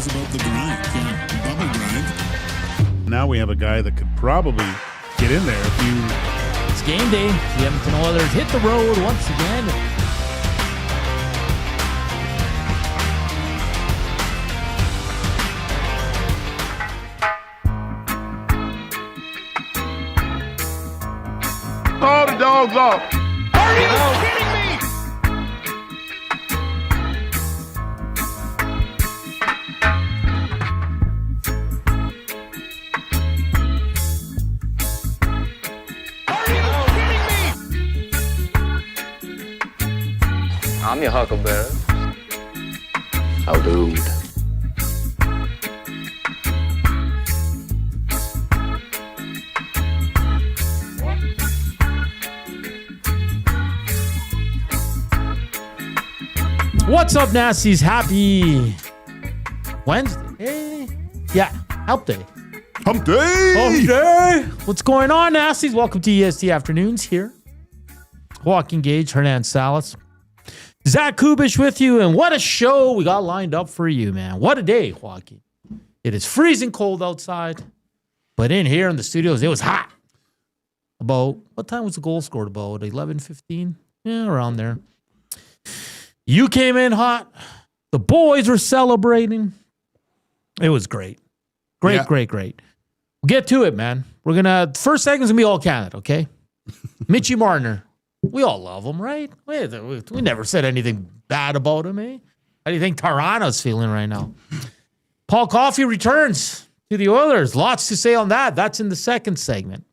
knows about the grind. Yeah, bubble grind. Now we have a guy that could probably get in there if you... It's game day. The Edmonton Oilers hit the road once again. Call the dogs off. Are you kidding me? Are you kidding me? I'm your huckleberry. How dude. What's up, Nasties? Happy Wednesday. Yeah, Help Day. Hump day! Hump day! What's going on, Nasties? Welcome to EST Afternoons here. Joaquin, Gage, Hernan, Salas. Zach Kubish with you, and what a show we got lined up for you, man. What a day, Joaquin. It is freezing cold outside, but in here in the studios, it was hot. About, what time was the goal scored? About 11:15? Yeah, around there. You came in hot. The boys were celebrating. It was great. Great. We'll get to it, man. First segment's going to be all Canada, okay? Mitch Marner. We all love him, right? We never said anything bad about him, eh? How do you think Toronto's feeling right now? Paul Coffey returns to the Oilers. Lots to say on that. That's in the second segment.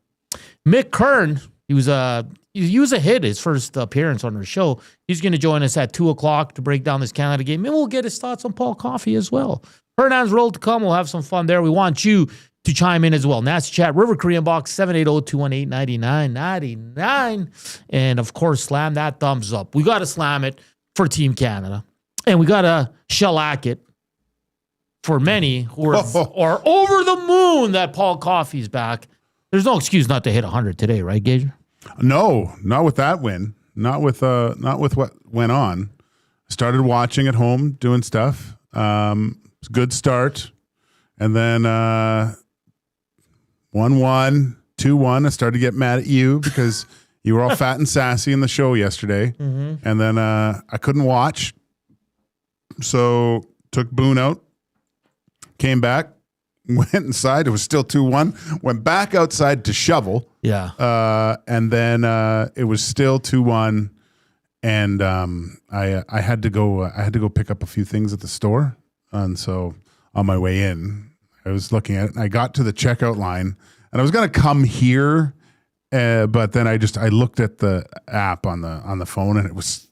Mick Kern, he was a hit, his first appearance on our show. He's going to join us at 2 o'clock to break down this Canada game. And we'll get his thoughts on Paul Coffey as well. Hernand's roll to come. We'll have some fun there. We want you to chime in as well. Nasty Chat, River Korean Box, 780-218-9999. And, of course, slam that thumbs up. We got to slam it for Team Canada. And we got to shellac it for many who are over the moon that Paul Coffey's back. There's no excuse not to hit 100 today, right, Gage? No, not with that win. Not with what went on. Started watching at home, doing stuff. Good start. And then 1-1, 2-1. I started to get mad at you because you were all fat and sassy in the show yesterday. Mm-hmm. And then I couldn't watch. So took Boone out. Came back. Went inside. It was still 2-1. Went back outside to shovel. Yeah. And then it was still 2-1. And I had to go pick up a few things at the store. And so on my way in, I was looking at it. And I got to the checkout line, and I was going to come here, but then I looked at the app on the phone, and it was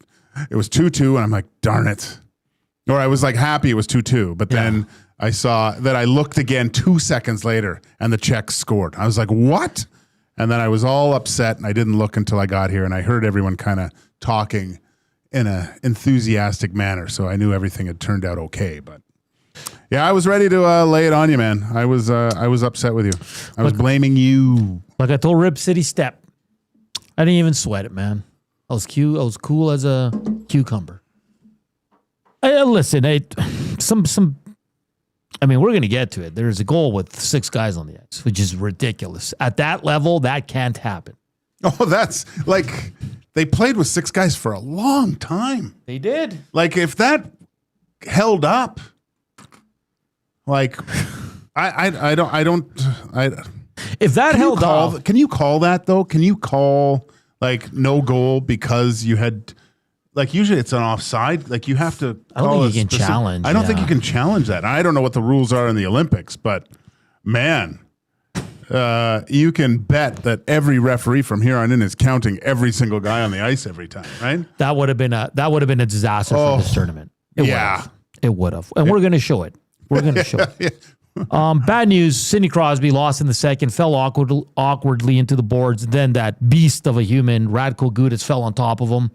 2-2, and I'm like, darn it. Or I was like happy it was 2-2, but then I saw that I looked again 2 seconds later, and the Czechs scored. I was like, what? And then I was all upset, and I didn't look until I got here, and I heard everyone kind of talking in an enthusiastic manner, so I knew everything had turned out okay. But yeah, I was ready to lay it on you, man. I was upset with you. I was blaming you. Like I told Rip City Step, I didn't even sweat it, man. I was cool as a cucumber. Listen, we're going to get to it. There's a goal with 6 guys on the ice, which is ridiculous. At that level, that can't happen. Oh, that's like they played with 6 guys for a long time. They did. Like if that held up, like I don't. If that held up, can you call that though? Can you call like no goal because you had? Like usually it's an offside. Like you have to. I don't think you can challenge. I don't think you can challenge that. I don't know what the rules are in the Olympics, but man, you can bet that every referee from here on in is counting every single guy on the ice every time. Right? That would have been a disaster for this tournament. It would have, and we're going to show it. We're going to show it. Bad news. Sidney Crosby lost in the second, fell awkwardly into the boards. Then that beast of a human, Radko Gudas, fell on top of him.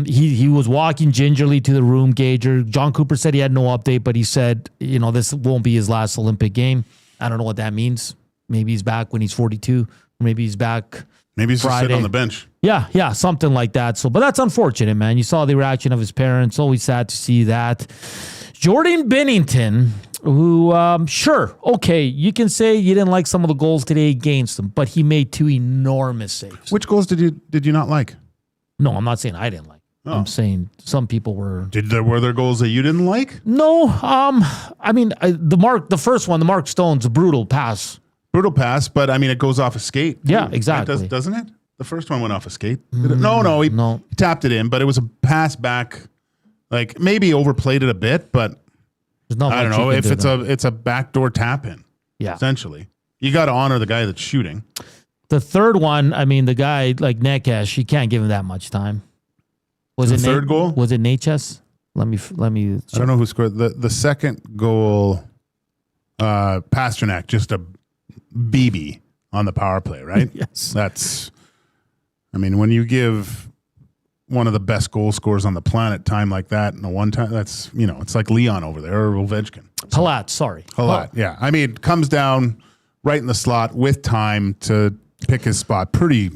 He was walking gingerly to the room, Gager. John Cooper said he had no update, but he said, this won't be his last Olympic game. I don't know what that means. Maybe he's back when he's 42. Or maybe he's back Maybe he's Friday. just sitting on the bench. Yeah, something like that. But that's unfortunate, man. You saw the reaction of his parents. Always sad to see that. Jordan Binnington, who, sure, okay, you can say you didn't like some of the goals today against him, but he made 2 enormous saves. Which goals did you not like? No, I'm not saying I didn't like. Oh. I'm saying some people were. Were there goals that you didn't like? No, I mean the first one, the Mark Stone's a brutal pass. Brutal pass, but I mean it goes off a skate. Yeah, exactly. Doesn't it? The first one went off a skate. Did it? No, he tapped it in, but it was a pass back. Like maybe overplayed it a bit, but There's not I don't much you know can if do it's a backdoor tap in. Yeah. Essentially, you got to honor the guy that's shooting. The third one, I mean, the guy like Nekesh, you can't give him that much time. Was The it third goal? Was it Neches? Let me. I don't know who scored the second goal. Pasternak, just a BB on the power play, right? Yes. That's. I mean, when you give one of the best goal scorers on the planet time like that in a one time, that's it's like Leon over there or Ovechkin. Palat, sorry. Palat, yeah. I mean, comes down right in the slot with time to pick his spot. Pretty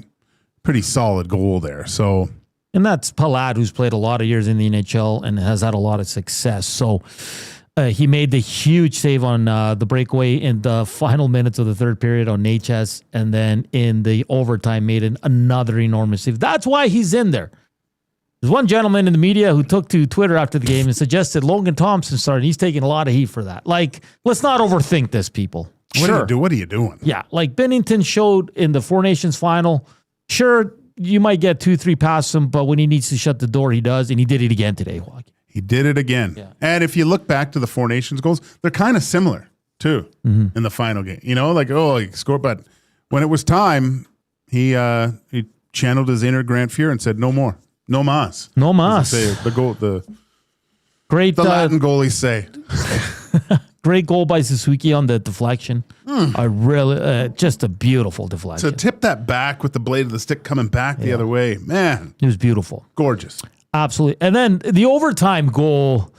solid goal there. So. And that's Palat, who's played a lot of years in the NHL and has had a lot of success. So he made the huge save on the breakaway in the final minutes of the third period on Neches, and then in the overtime made another enormous save. That's why he's in there. There's one gentleman in the media who took to Twitter after the game and suggested Logan Thompson started. He's taking a lot of heat for that. Like, let's not overthink this, people. What are you doing? Yeah, like Binnington showed in the Four Nations final. Sure, you might get 2-3 past him, but when he needs to shut the door, he does, and he did it again today, Joaquin. He did it again. Yeah. And if you look back to the Four Nations goals, they're kind of similar, too, in the final game. He scored, but when it was time, he channeled his inner Grant Fuhr and said, no more. No mas. No mas. The Great, Latin goalies say. great goal by Suzuki on the deflection. I really, just a beautiful deflection. To tip that back with the blade of the stick coming back the other way, man, It was beautiful. gorgeous. Absolutely. And then the overtime goal,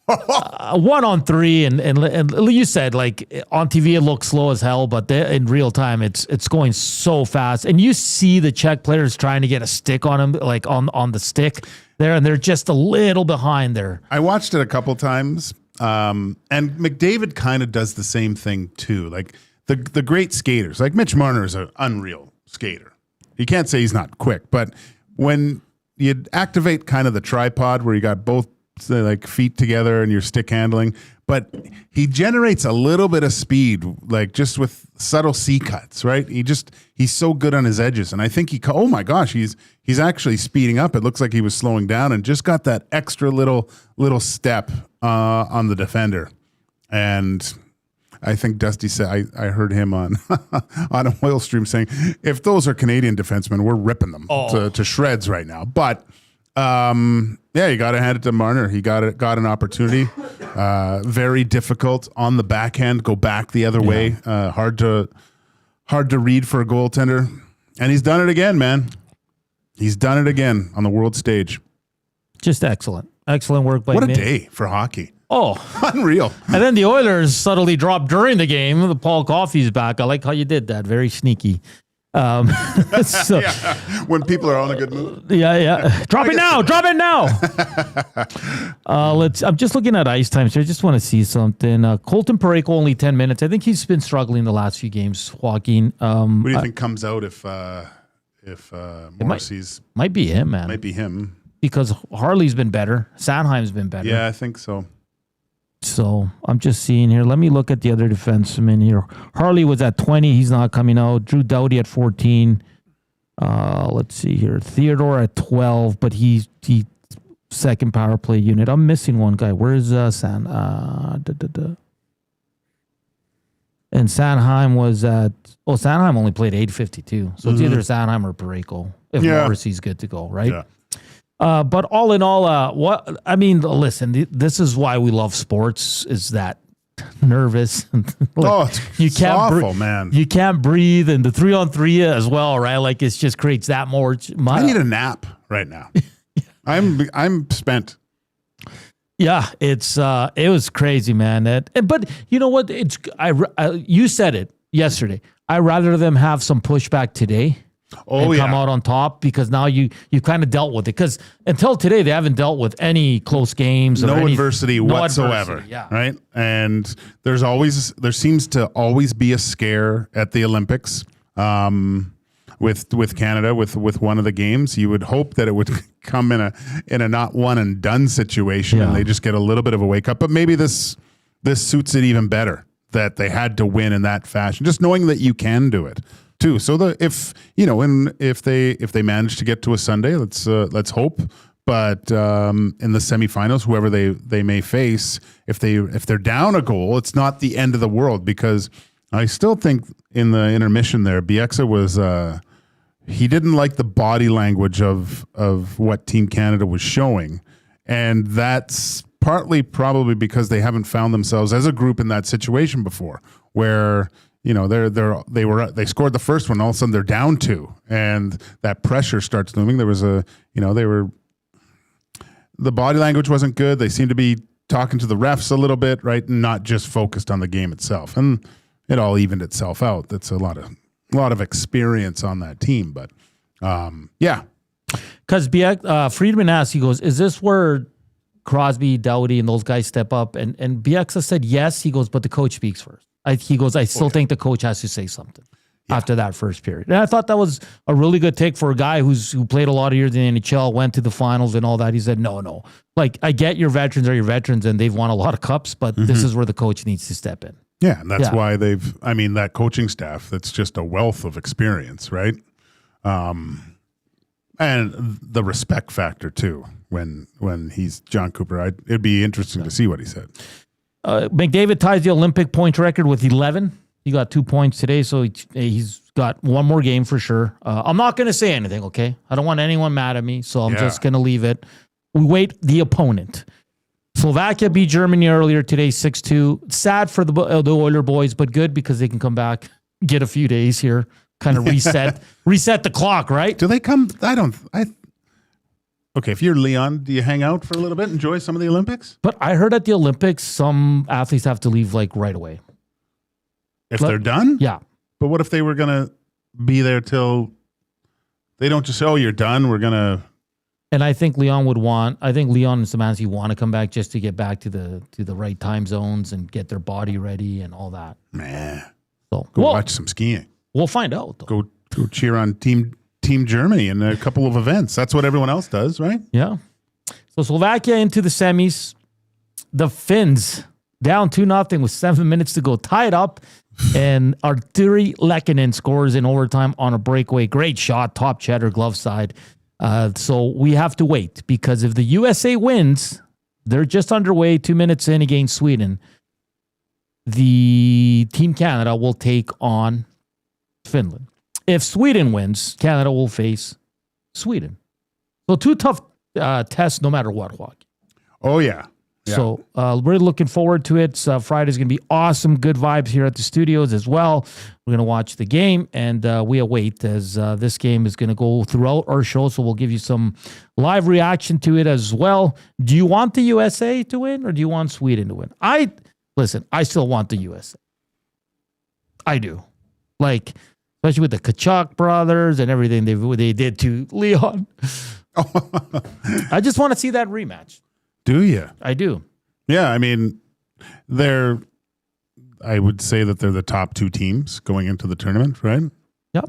1-on-3, and you said, like, on TV it looks slow as hell, but in real time it's going so fast. And you see the Czech players trying to get a stick on him, like on the stick there, and they're just a little behind there. I watched it a couple times, and McDavid kind of does the same thing too. Like the great skaters, like Mitch Marner is an unreal skater. You can't say he's not quick, but when you activate kind of the tripod where you got both like feet together and your stick handling, but he generates a little bit of speed, like just with subtle C cuts, right? He's so good on his edges. And I think oh my gosh, he's actually speeding up. It looks like he was slowing down and just got that extra little step on the defender. And I think Dusty said, I heard him on a Oil Stream saying, if those are Canadian defensemen, we're ripping them to shreds right now. But you got to hand it to Marner. He got an opportunity. Very difficult on the backhand. Go back the other way. Hard to read for a goaltender. And he's done it again, man. He's done it again on the world stage. Just excellent. Excellent work by What a Mitch. day for hockey. Oh, Unreal. and then the Oilers subtly dropped during the game. The Paul Coffey's back. I like how you did that. Very sneaky. So, When people are on a good mood. yeah. Drop it now. I'm just looking at ice time, so I just want to see something. Colton Parayko only 10 minutes. I think he's been struggling the last few games. Joaquin. What do you think comes out if Morrissey's Might be him, man. might be him? Because Harley's been better. Sanheim's been better. Yeah, I think so. So I'm just seeing here. Let me look at the other defensemen here. Harley was at 20. He's not coming out. Drew Doughty at 14. Let's see here. Theodore at 12, but he second power play unit. I'm missing one guy. Where's San? And Sanheim was at. Oh, Sanheim only played 8:52. So it's either Sanheim or Parayko if Morrissey's good to go, right? Yeah. But all in all, listen, this is why we love sports, is that nervous. It's awful, man. You can't breathe, and the 3-on-3 as well, right? Like, it just creates that more. I need a nap right now. I'm spent. Yeah, it was crazy, man. But you know what? You said it yesterday. I'd rather them have some pushback today and come out on top, because now you kind of dealt with it. Because until today, they haven't dealt with any close games. No adversity whatsoever. Adversity, yeah. Right. And there seems to always be a scare at the Olympics. With Canada, with one of the games, you would hope that it would come in a not one and done situation, and they just get a little bit of a wake up. But maybe this suits it even better, that they had to win in that fashion, just knowing that you can do it too. So if they manage to get to a Sunday, let's hope. But in the semifinals, whoever they may face, if they're down a goal, it's not the end of the world, because I still think in the intermission there, Bieksa was. He didn't like the body language of what Team Canada was showing, and that's partly probably because they haven't found themselves as a group in that situation before, where they scored the first one, all of a sudden they're down 2, and that pressure starts looming. There was the body language wasn't good. They seemed to be talking to the refs a little bit, right, and not just focused on the game itself, and it all evened itself out. That's a lot of experience on that team, but yeah. Because Friedman asked, he goes, is this where Crosby, Doughty, and those guys step up? And Bieksa said yes. He goes, but the coach speaks first. He goes, I still think the coach has to say something after that first period. And I thought that was a really good take for a guy who played a lot of years in the NHL, went to the finals and all that. He said, no. Like, I get your veterans are your veterans, and they've won a lot of cups, but this is where the coach needs to step in. Yeah, and that's why that coaching staff, that's just a wealth of experience, right? And the respect factor, too, when he's John Cooper. It'd be interesting to see what he said. McDavid ties the Olympic point record with 11. He got 2 points today, so he's got one more game for sure. I'm not going to say anything, okay? I don't want anyone mad at me, so I'm just going to leave it. We wait the opponent. Slovakia beat Germany earlier today, 6-2. Sad for the Oiler boys, but good because they can come back, get a few days here, kind of reset the clock, right? Do they come? Okay, if you're Leon, do you hang out for a little bit, enjoy some of the Olympics? But I heard at the Olympics, some athletes have to leave like right away. If they're done? Yeah. But what if they were going to be there till they don't just say, oh, you're done, we're going to... And I think Leon and Szymanski want to come back just to get back to the right time zones and get their body ready and all that. Man. So go watch some skiing. We'll find out, though. Go cheer on Team Germany in a couple of events. That's what everyone else does, right? Yeah. So Slovakia into the semis. The Finns down 2-0 with 7 minutes to go, tied up. And Arturi Lehkonen scores in overtime on a breakaway. Great shot, top cheddar, glove side. So we have to wait, because if the USA wins, they're just underway 2 minutes in against Sweden. The Team Canada will take on Finland. If Sweden wins, Canada will face Sweden. So 2 tough tests no matter what, Joaquin. Oh, yeah. So we're looking forward to it. Friday's going to be awesome. Good vibes here at the studios as well. We're going to watch the game, and we await as this game is going to go throughout our show. So we'll give you some live reaction to it as well. Do you want the USA to win, or do you want Sweden to win? I still want the USA. I do. Like, especially with the Kachuk brothers and everything they did to Leon. I just want to see that rematch. Do you? I do. Yeah, I mean, I would say that they're the top 2 teams going into the tournament, right? Yep.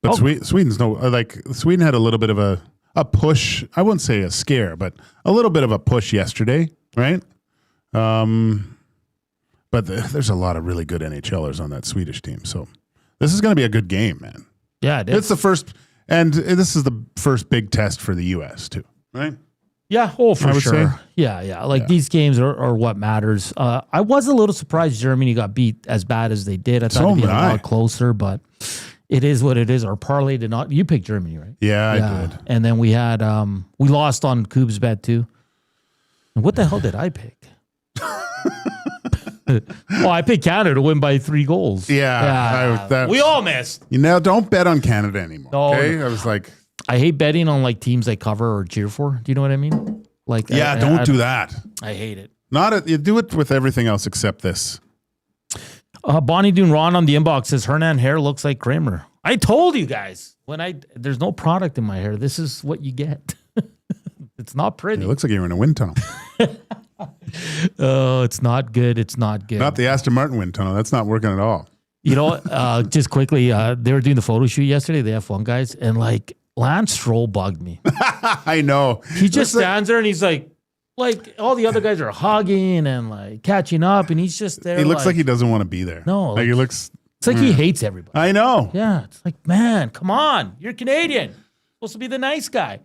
But Sweden's Sweden had a little bit of a push. I wouldn't say a scare, but a little bit of a push yesterday, right? But there's a lot of really good NHLers on that Swedish team, so this is going to be a good game, man. Yeah, it is. It's the first, and this is the first big test for the U.S. too, right? Yeah, for sure. Yeah. These games are what matters. I was a little surprised Germany got beat as bad as they did. I thought it'd be a lot closer, but it is what it is. Our parlay did not. You picked Germany, right? Yeah, I did. And then we had we lost on Coop's bet too. And what the hell did I pick? Well, I picked Canada to win by 3 goals. Yeah. We all missed. Don't bet on Canada anymore. No, okay, I was like, I hate betting on like teams I cover or cheer for. Do you know what I mean? Like, don't do that. I hate it. You do it with everything else except this. Bonnie Doon Ron on the inbox says Hernan hair looks like Kramer. I told you guys there's no product in my hair. This is what you get. It's not pretty. It looks like you're in a wind tunnel. Oh, it's not good. It's not good. Not the Aston Martin wind tunnel. That's not working at all. You know, just quickly, they were doing the photo shoot yesterday, the F1 guys, and like Lance Stroll bugged me. I know. He just stands there and he's like all the other guys are hugging and like catching up, and he's just there. He looks like he doesn't want to be there. No. Like he looks. It's like he hates everybody. I know. Yeah. It's like, man, come on. You're Canadian. Supposed to be the nice guy.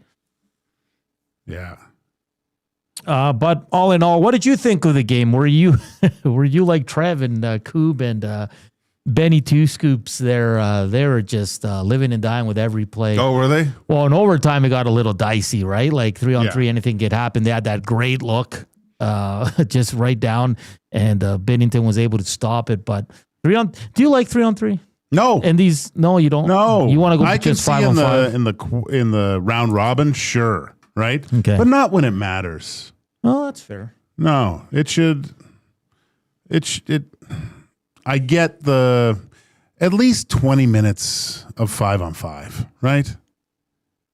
Yeah. But all in all, what did you think of the game? Were you like Trev and Coob and Benny Two Scoops there? They were just living and dying with every play. Oh, were they? Well, in overtime, it got a little dicey, right? Like 3-on-3, anything could happen. They had that great look just right down, and Bennington was able to stop it. But do you like 3-on-3? No. And these, no, you don't. No. You want to go I just can see 5-on-5 in the round robin, sure, right? Okay. But not when it matters. Oh, that's fair. No, it should. I get at least 20 minutes of 5-on-5, right?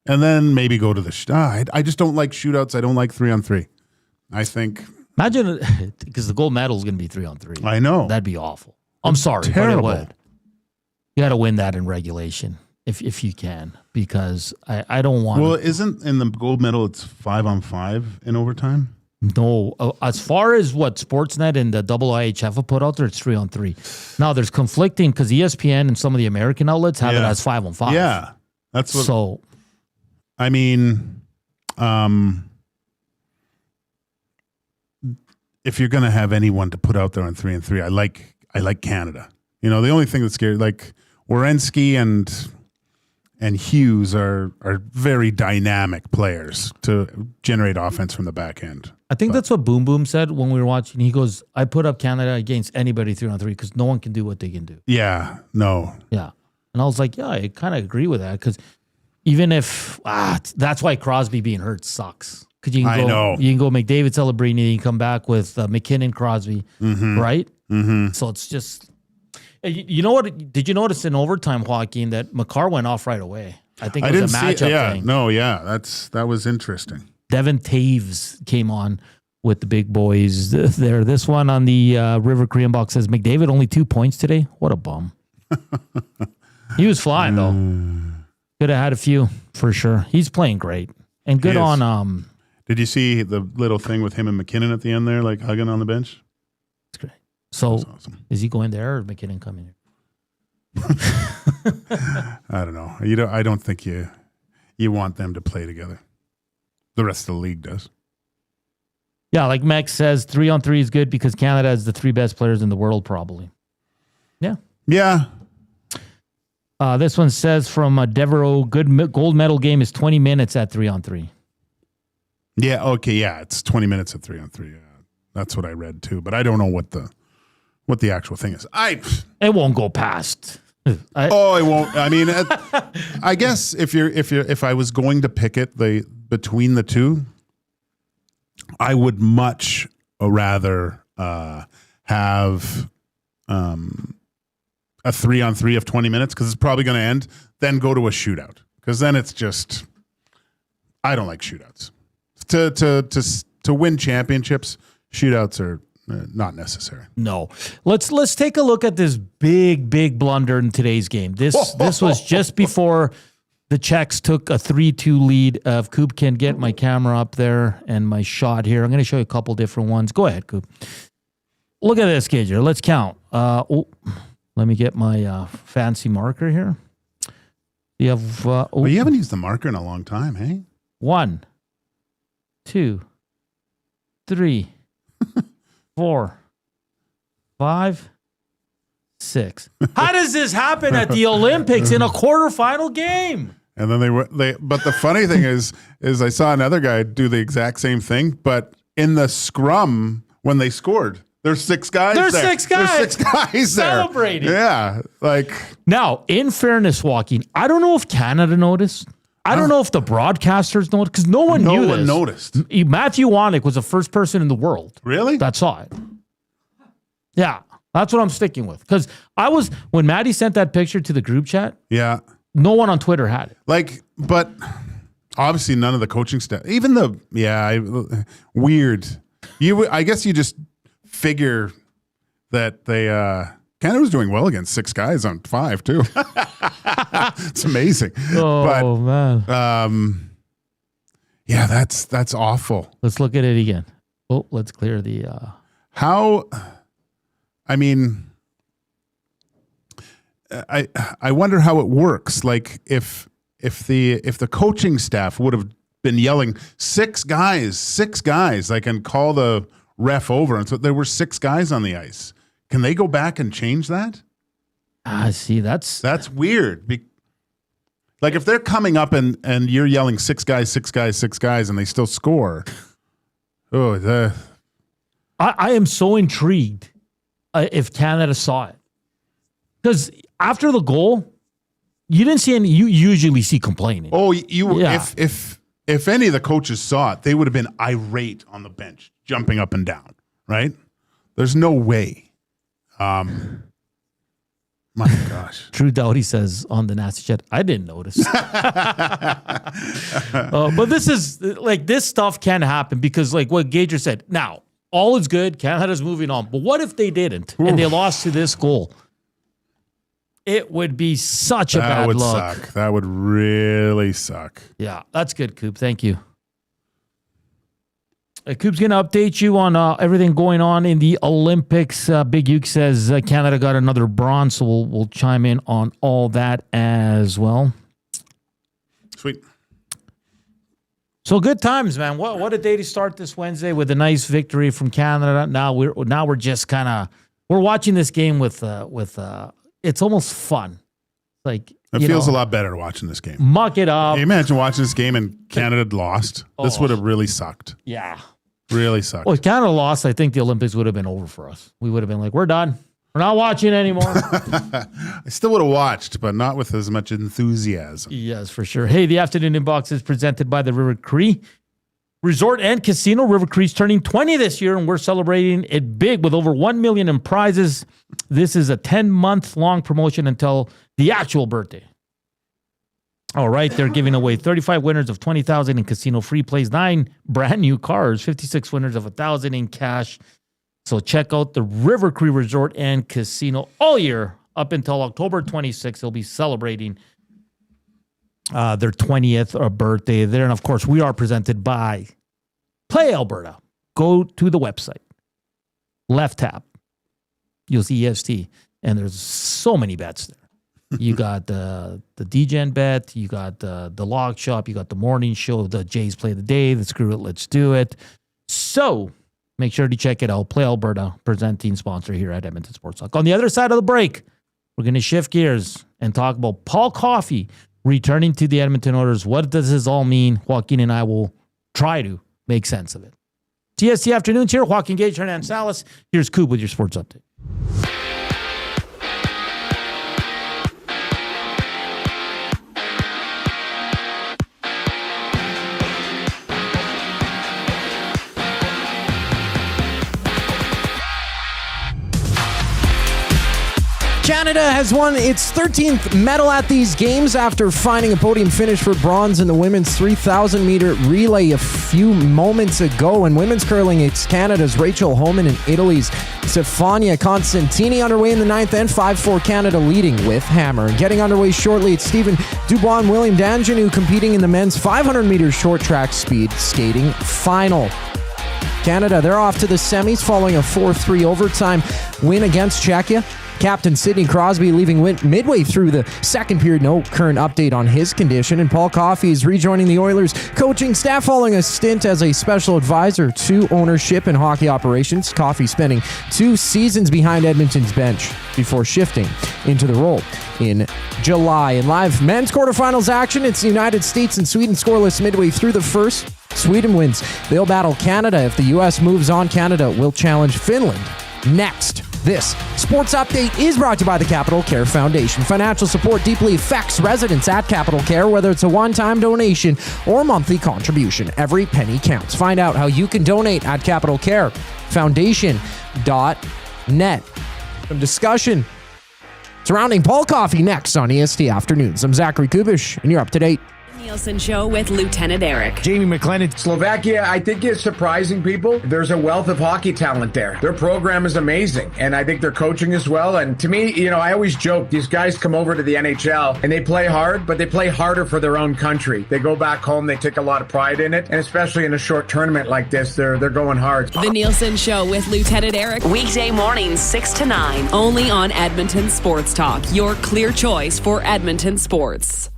And then maybe go to the I just don't like shootouts. I don't like 3-on-3. I think. Imagine, because the gold medal is going to be 3-on-3. I know. That'd be awful. I'm sorry, terrible. but it would. You got to win that in regulation if you can, because I don't want. Well, isn't in the gold medal it's 5-on-5 in overtime? No, as far as what Sportsnet and the IIHF have put out there, it's 3-on-3. Now there's conflicting because ESPN and some of the American outlets have it as 5-on-5. Yeah, that's what. So, I mean, if you're going to have anyone to put out there on 3-on-3, I like Canada. You know, the only thing that's scary, like Werenski and Hughes are very dynamic players to generate offense from the back end. I think that's what Boom Boom said when we were watching. He goes, I put up Canada against anybody 3-on-3 because no one can do what they can do. Yeah, no. Yeah. And I was like, yeah, I kind of agree with that because even if, that's why Crosby being hurt sucks. Because you can go McDavid, Celebrini, you can come back with McKinnon, Crosby, right? Mm-hmm. So it's just, you know what? Did you notice in overtime, Joaquin, that Makar went off right away? I think it was a matchup thing. No, yeah, that was interesting. Devin Taves came on with the big boys there. This one on the River Korean box says, McDavid only 2 points today? What a bum. He was flying, though. Could have had a few, for sure. He's playing great. And good on... Did you see the little thing with him and McKinnon at the end there, like hugging on the bench? That's great. So, awesome. Is he going there or is McKinnon coming here? I don't know. I don't think you want them to play together. The rest of the league does. Yeah, like Max says, 3-on-3 is good because Canada has the 3 best players in the world, probably. Yeah. Yeah. This one says from Devereaux, good gold medal game is 20 minutes at 3-on-3. Yeah. Okay. Yeah. It's 20 minutes at 3-on-3. Yeah. That's what I read too, but I don't know what the actual thing is. It won't go past. It won't. I mean, I guess if I was going to pick it between the two, I would much rather have a 3-on-3 of 20 minutes because it's probably going to end, then go to a shootout because then it's just I don't like shootouts. To win championships, shootouts are not necessary. No. Let's take a look at this big blunder in today's game. This was just before the Czechs took a 3-2 lead. If Coop can get my camera up there and my shot here, I'm going to show you a couple different ones. Go ahead, Coop. Look at this, Gage. Let's count. Let me get my fancy marker here. You have. Well, you haven't used the marker in a long time, hey? 1, 2, 3, 4, 5, 6. How does this happen at the Olympics in a quarterfinal game? And then but the funny thing is I saw another guy do the exact same thing, but in the scrum when they scored, there's 6 guys there. There's 6 guys. There's 6 guys celebrating. Yeah. Like now, in fairness, Joaquin, I don't know if Canada noticed. I don't know if the broadcasters noticed because no one knew this. No one noticed. Matthew Wanek was the first person in the world really that saw it. Yeah. That's what I'm sticking with. Because when Maddie sent that picture to the group chat, Yeah. no one on Twitter had it. But obviously none of the coaching staff, even weird. I guess you just figure that Canada was doing well against 6 guys on 5 too. It's amazing. Oh, man. Yeah, that's awful. Let's look at it again. Oh, let's clear the... I wonder how it works. Like if the coaching staff would have been yelling 6 guys, like, and call the ref over, and so there were 6 guys on the ice. Can they go back and change that? See, that's weird. Like if they're coming up and you're yelling 6 guys, and they still score. I am so intrigued if Canada saw it. Because after the goal, you didn't see any. You usually see complaining. Oh, if any of the coaches saw it, they would have been irate on the bench, jumping up and down. Right? There's no way. My gosh. True Doughty says on the Nasty Chat, I didn't notice. But this stuff can happen because, like what Gage said, now all is good. Canada's moving on. But what if they didn't and they lost to this goal? It would be such a bad look. That would suck. That would really suck. Yeah, that's good, Coop. Thank you. Coop's going to update you on everything going on in the Olympics. Big Uke says Canada got another bronze, so we'll chime in on all that as well. Sweet. So good times, man. What a day to start this Wednesday with a nice victory from Canada. Now we're just kind of we're watching this game with it's almost fun. Like it feels a lot better watching this game. Muck it up. Can you imagine watching this game and Canada had lost? This would have really sucked. Yeah. Really sucked. Well, if Canada lost, I think the Olympics would have been over for us. We would have been like, we're done. We're not watching anymore. I still would have watched, but not with as much enthusiasm. Yes, for sure. Hey, the afternoon inbox is presented by the River Cree Resort and Casino. River Cree's turning 20 this year, and we're celebrating it big with over $1 million in prizes. This is a 10-month-long promotion until the actual birthday. All right, they're giving away 35 winners of $20,000 in casino free plays, 9 brand new cars, 56 winners of $1,000 in cash. So check out the River Cree Resort and Casino all year up until October 26th. They'll be celebrating their 20th birthday there. And of course, we are presented by Play Alberta. Go to the website, left tap, you'll see EST, and there's so many bets there. You got the DGen bet, you got the log shop, you got the morning show, the Jays play the day, the screw it, let's do it. So make sure to check it out. Play Alberta, presenting sponsor here at Edmonton Sports Talk. On the other side of the break, we're going to shift gears and talk about Paul Coffey returning to the Edmonton Oilers. What does this all mean? Joaquin and I will try to make sense of it. TST Afternoons here. Joaquin, Gage, Hernan, Salas. Here's Coop with your sports update. Canada has won its 13th medal at these games after finding a podium finish for bronze in the women's 3,000-meter relay a few moments ago. In women's curling, it's Canada's Rachel Homan and Italy's Stefania Constantini underway in the 9th, and 5-4 Canada leading with Hammer. Getting underway shortly, it's Stephen Dubois and William Danjanu competing in the men's 500-meter short track speed skating final. Canada, they're off to the semis following a 4-3 overtime win against Czechia. Captain Sidney Crosby leaving midway through the second period. No current update on his condition. And Paul Coffey is rejoining the Oilers coaching staff following a stint as a special advisor to ownership and hockey operations. Coffey spending 2 seasons behind Edmonton's bench before shifting into the role in July. In live men's quarterfinals action, it's the United States and Sweden scoreless midway through the first. Sweden wins. They'll battle Canada. If the U.S. moves on, Canada will challenge Finland next. This sports update is brought to you by the Capital Care Foundation. Financial support deeply affects residents at Capital Care, whether it's a one-time donation or monthly contribution. Every penny counts. Find out how you can donate at capitalcarefoundation.net. Some discussion surrounding Paul Coffey next on EST Afternoons. I'm Zachary Kubish, and you're up to date. Nielsen Show with Lieutenant Eric. Jamie McLennan. Slovakia, I think, is surprising people. There's a wealth of hockey talent there. Their program is amazing, and I think their coaching as well. And to me, I always joke, these guys come over to the NHL, and they play hard, but they play harder for their own country. They go back home, they take a lot of pride in it, and especially in a short tournament like this, they're going hard. The Nielsen Show with Lieutenant Eric. Weekday mornings, 6 to 9. Only on Edmonton Sports Talk, your clear choice for Edmonton sports.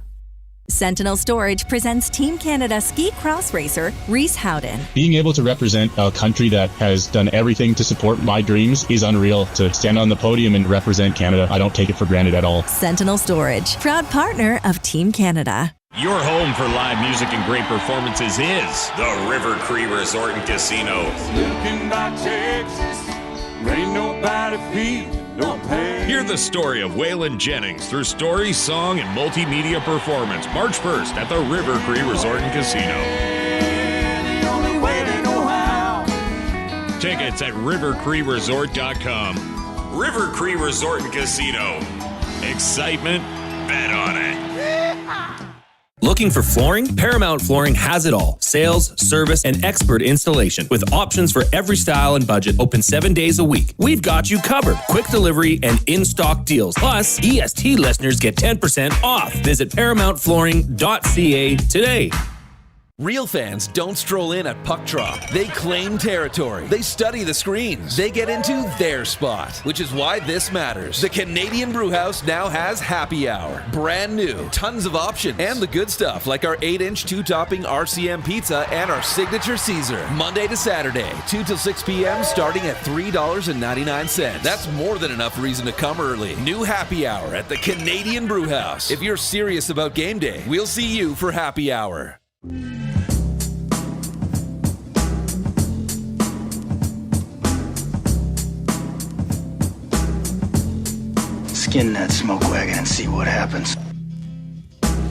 Sentinel Storage presents Team Canada ski cross racer Reese Howden. Being able to represent a country that has done everything to support my dreams is unreal. To stand on the podium and represent Canada, I don't take it for granted at all. Sentinel Storage, proud partner of Team Canada. Your home for live music and great performances is the River Cree Resort and Casino. Looking by Texas, ain't nobody feel no pain. Hear the story of Waylon Jennings through story, song, and multimedia performance March 1st at the River Cree Resort and Casino. The only way they know how. Tickets at rivercreeresort.com. River Cree Resort and Casino. Excitement, bet on it. Looking for flooring? Paramount Flooring has it all. Sales, service, and expert installation. With options for every style and budget, open 7 days a week. We've got you covered. Quick delivery and in-stock deals. Plus, EST listeners get 10% off. Visit ParamountFlooring.ca today. Real fans don't stroll in at puck drop. They claim territory. They study the screens. They get into their spot, which is why this matters. The Canadian Brewhouse now has happy hour. Brand new. Tons of options. And the good stuff, like our 8-inch 2-topping RCM pizza and our signature Caesar. Monday to Saturday, 2 till 6 p.m. starting at $3.99. That's more than enough reason to come early. New happy hour at the Canadian Brewhouse. If you're serious about game day, we'll see you for happy hour. Skin that smoke wagon and see what happens.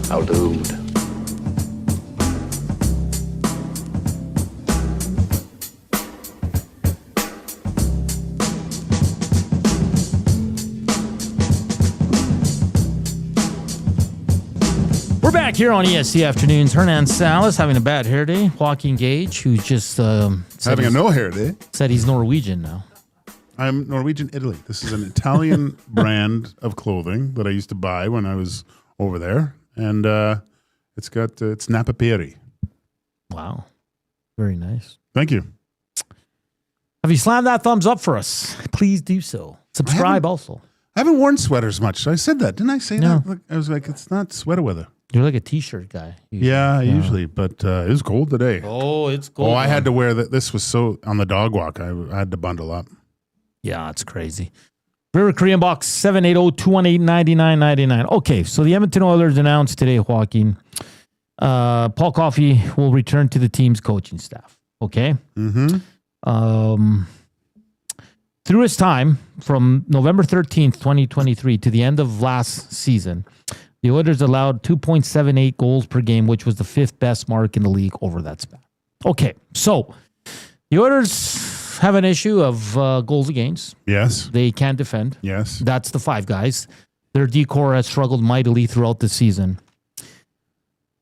How doomed. We're back here on EST Afternoons. Hernan Salas having a bad hair day. Joaquin Gage, who's just having a no hair day. Said he's Norwegian now. I'm Norwegian Italy. This is an Italian brand of clothing that I used to buy when I was over there, and it's got it's Napaperi. Wow, very nice. Thank you. Have you slammed that thumbs up for us? Please do so. Subscribe also. I haven't worn sweaters much. I said that, didn't I say No. that? I was like, it's not sweater weather. You're like a t-shirt guy. Usually. Yeah, usually, but it was cold today. Oh, it's cold. Oh, I had to wear that. This was so on the dog walk. I had to bundle up. Yeah, it's crazy. River Korean Box 780-218-9999. Okay, so the Edmonton Oilers announced today, Joaquin, Paul Coffey will return to the team's coaching staff. Okay? Mm-hmm. Through his time from November 13th, 2023 to the end of last season, the Oilers allowed 2.78 goals per game, which was the fifth best mark in the league over that span. Okay, so the Oilers have an issue of goals against. Yes. They can't defend. Yes. That's the five guys. Their D-core has struggled mightily throughout the season.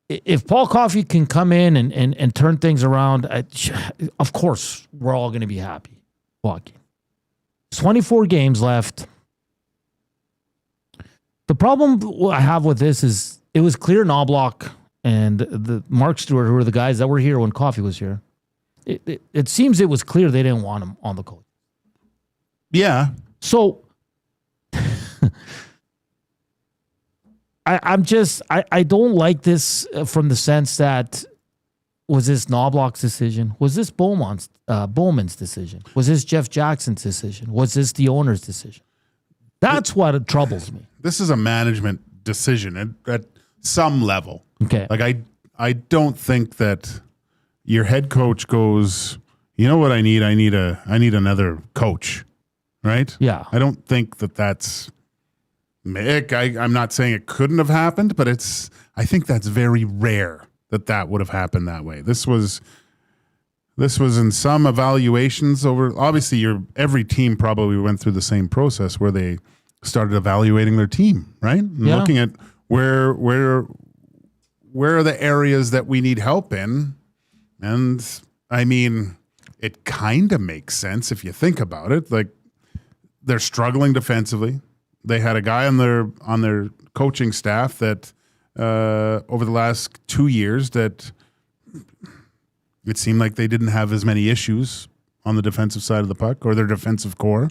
If Paul Coffey can come in and turn things around, of course, we're all going to be happy. Joaquin. 24 games left. The problem I have with this is it was clear Knobloch and the Mark Stewart, who were the guys that were here when Coffey was here, it seems it was clear they didn't want him on the coach. Yeah. So I don't like this from the sense that, was this Knobloch's decision? Was this Bowman's decision? Was this Jeff Jackson's decision? Was this the owner's decision? That's what troubles me. This is a management decision at some level. Okay. Like I don't think that your head coach goes, you know what I need? I need another coach, right? Yeah. I don't think that's Mick. I'm not saying it couldn't have happened, but I think that's very rare that would have happened that way. This was this was in some evaluations over. Obviously, every team probably went through the same process where they started evaluating their team, right? And looking at where are the areas that we need help in. And I mean, it kind of makes sense if you think about it. Like, they're struggling defensively. They had a guy on their coaching staff that over the last 2 years that it seemed like they didn't have as many issues on the defensive side of the puck or their defensive core.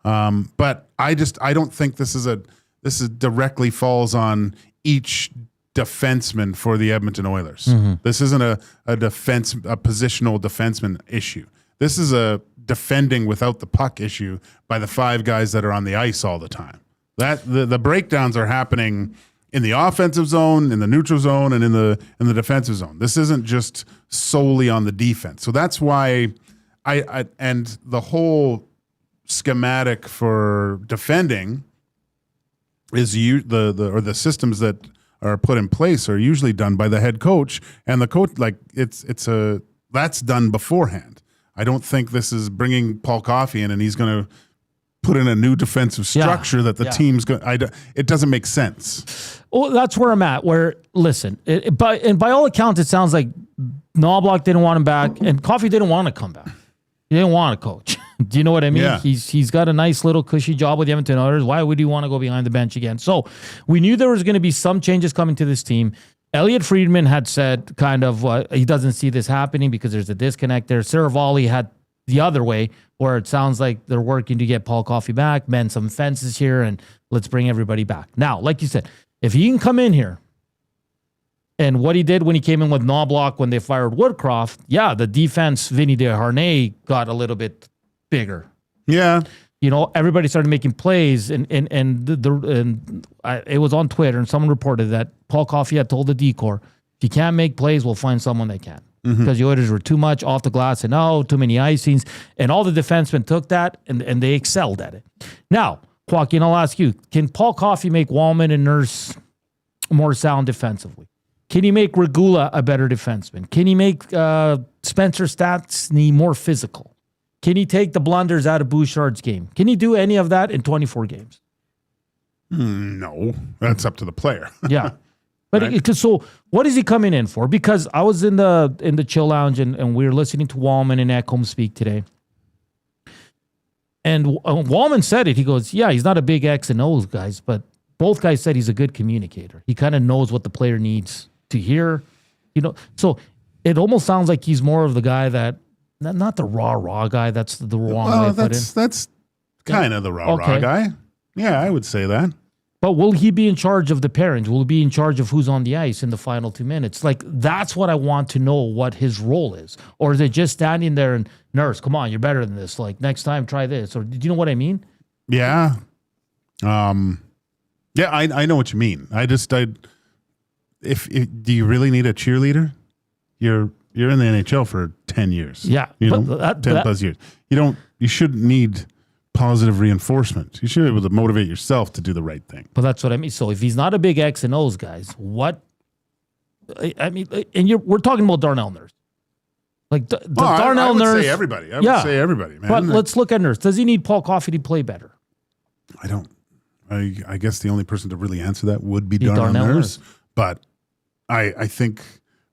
But I don't think this is directly falls on each defenseman for the Edmonton Oilers. Mm-hmm. This isn't a positional defenseman issue. This is a defending without the puck issue by the 5 guys that are on the ice all the time. That the breakdowns are happening in the offensive zone, in the neutral zone, and in the defensive zone. This isn't just solely on the defense. So that's why I and the whole schematic for defending is the systems that are put in place are usually done by the head coach, and the coach, like that's done beforehand. I don't think this is bringing Paul Coffey in and he's going to put in a new defensive structure that the team's going. It doesn't make sense. Well, that's where I'm at. Where listen, by all accounts, it sounds like Knobloch didn't want him back, and Coffey didn't want to come back. He didn't want to coach. Do you know what I mean? Yeah. He's got a nice little cushy job with the Edmonton Oilers. Why would he want to go behind the bench again? So we knew there was going to be some changes coming to this team. Elliot Friedman had said kind of he doesn't see this happening because there's a disconnect there. Saravalli had the other way where it sounds like they're working to get Paul Coffey back, mend some fences here, and let's bring everybody back. Now, like you said, if he can come in here and what he did when he came in with Knobloch when they fired Woodcroft, the defense, Vinny Desharnais, got a little bit bigger. Yeah. Everybody started making plays, and it was on Twitter, and someone reported that Paul Coffey had told the D-Corps, if you can't make plays, we'll find someone that can. Mm-hmm. Because the Oilers were too much off the glass and too many icings. And all the defensemen took that, and they excelled at it. Now, Joaquin, I'll ask you, can Paul Coffey make Wallman and Nurse more sound defensively? Can he make Regula a better defenseman? Can he make Spencer Stastny more physical? Can he take the blunders out of Bouchard's game? Can he do any of that in 24 games? No, that's up to the player. Yeah. But right? So what is he coming in for? Because I was in the chill lounge and we were listening to Wallman and Ekholm speak today. And Wallman said it. He goes, he's not a big X and O's guys, but both guys said he's a good communicator. He kind of knows what the player needs to hear. So it almost sounds like he's more of the guy that, not the raw guy. That's the wrong way to put it. That's kind of the raw guy. Yeah, I would say that. But will he be in charge of the pairings? Will he be in charge of who's on the ice in the final 2 minutes? Like, that's what I want to know what his role is. Or is it just standing there and, Nurse, come on, you're better than this. Like, next time, try this. Or do you know what I mean? Yeah. I know what you mean. Do you really need a cheerleader? You're in the NHL for 10 years. Yeah. 10 plus years. You shouldn't need positive reinforcement. You should be able to motivate yourself to do the right thing. But that's what I mean. So if he's not a big X and O's guys, what? I mean, and we're talking about Darnell Nurse. Like Darnell Nurse. I would say everybody. I would say everybody, man. But let's look at Nurse. Does he need Paul Coffey to play better? I don't. I guess the only person to really answer that would be Darnell Nurse. But I think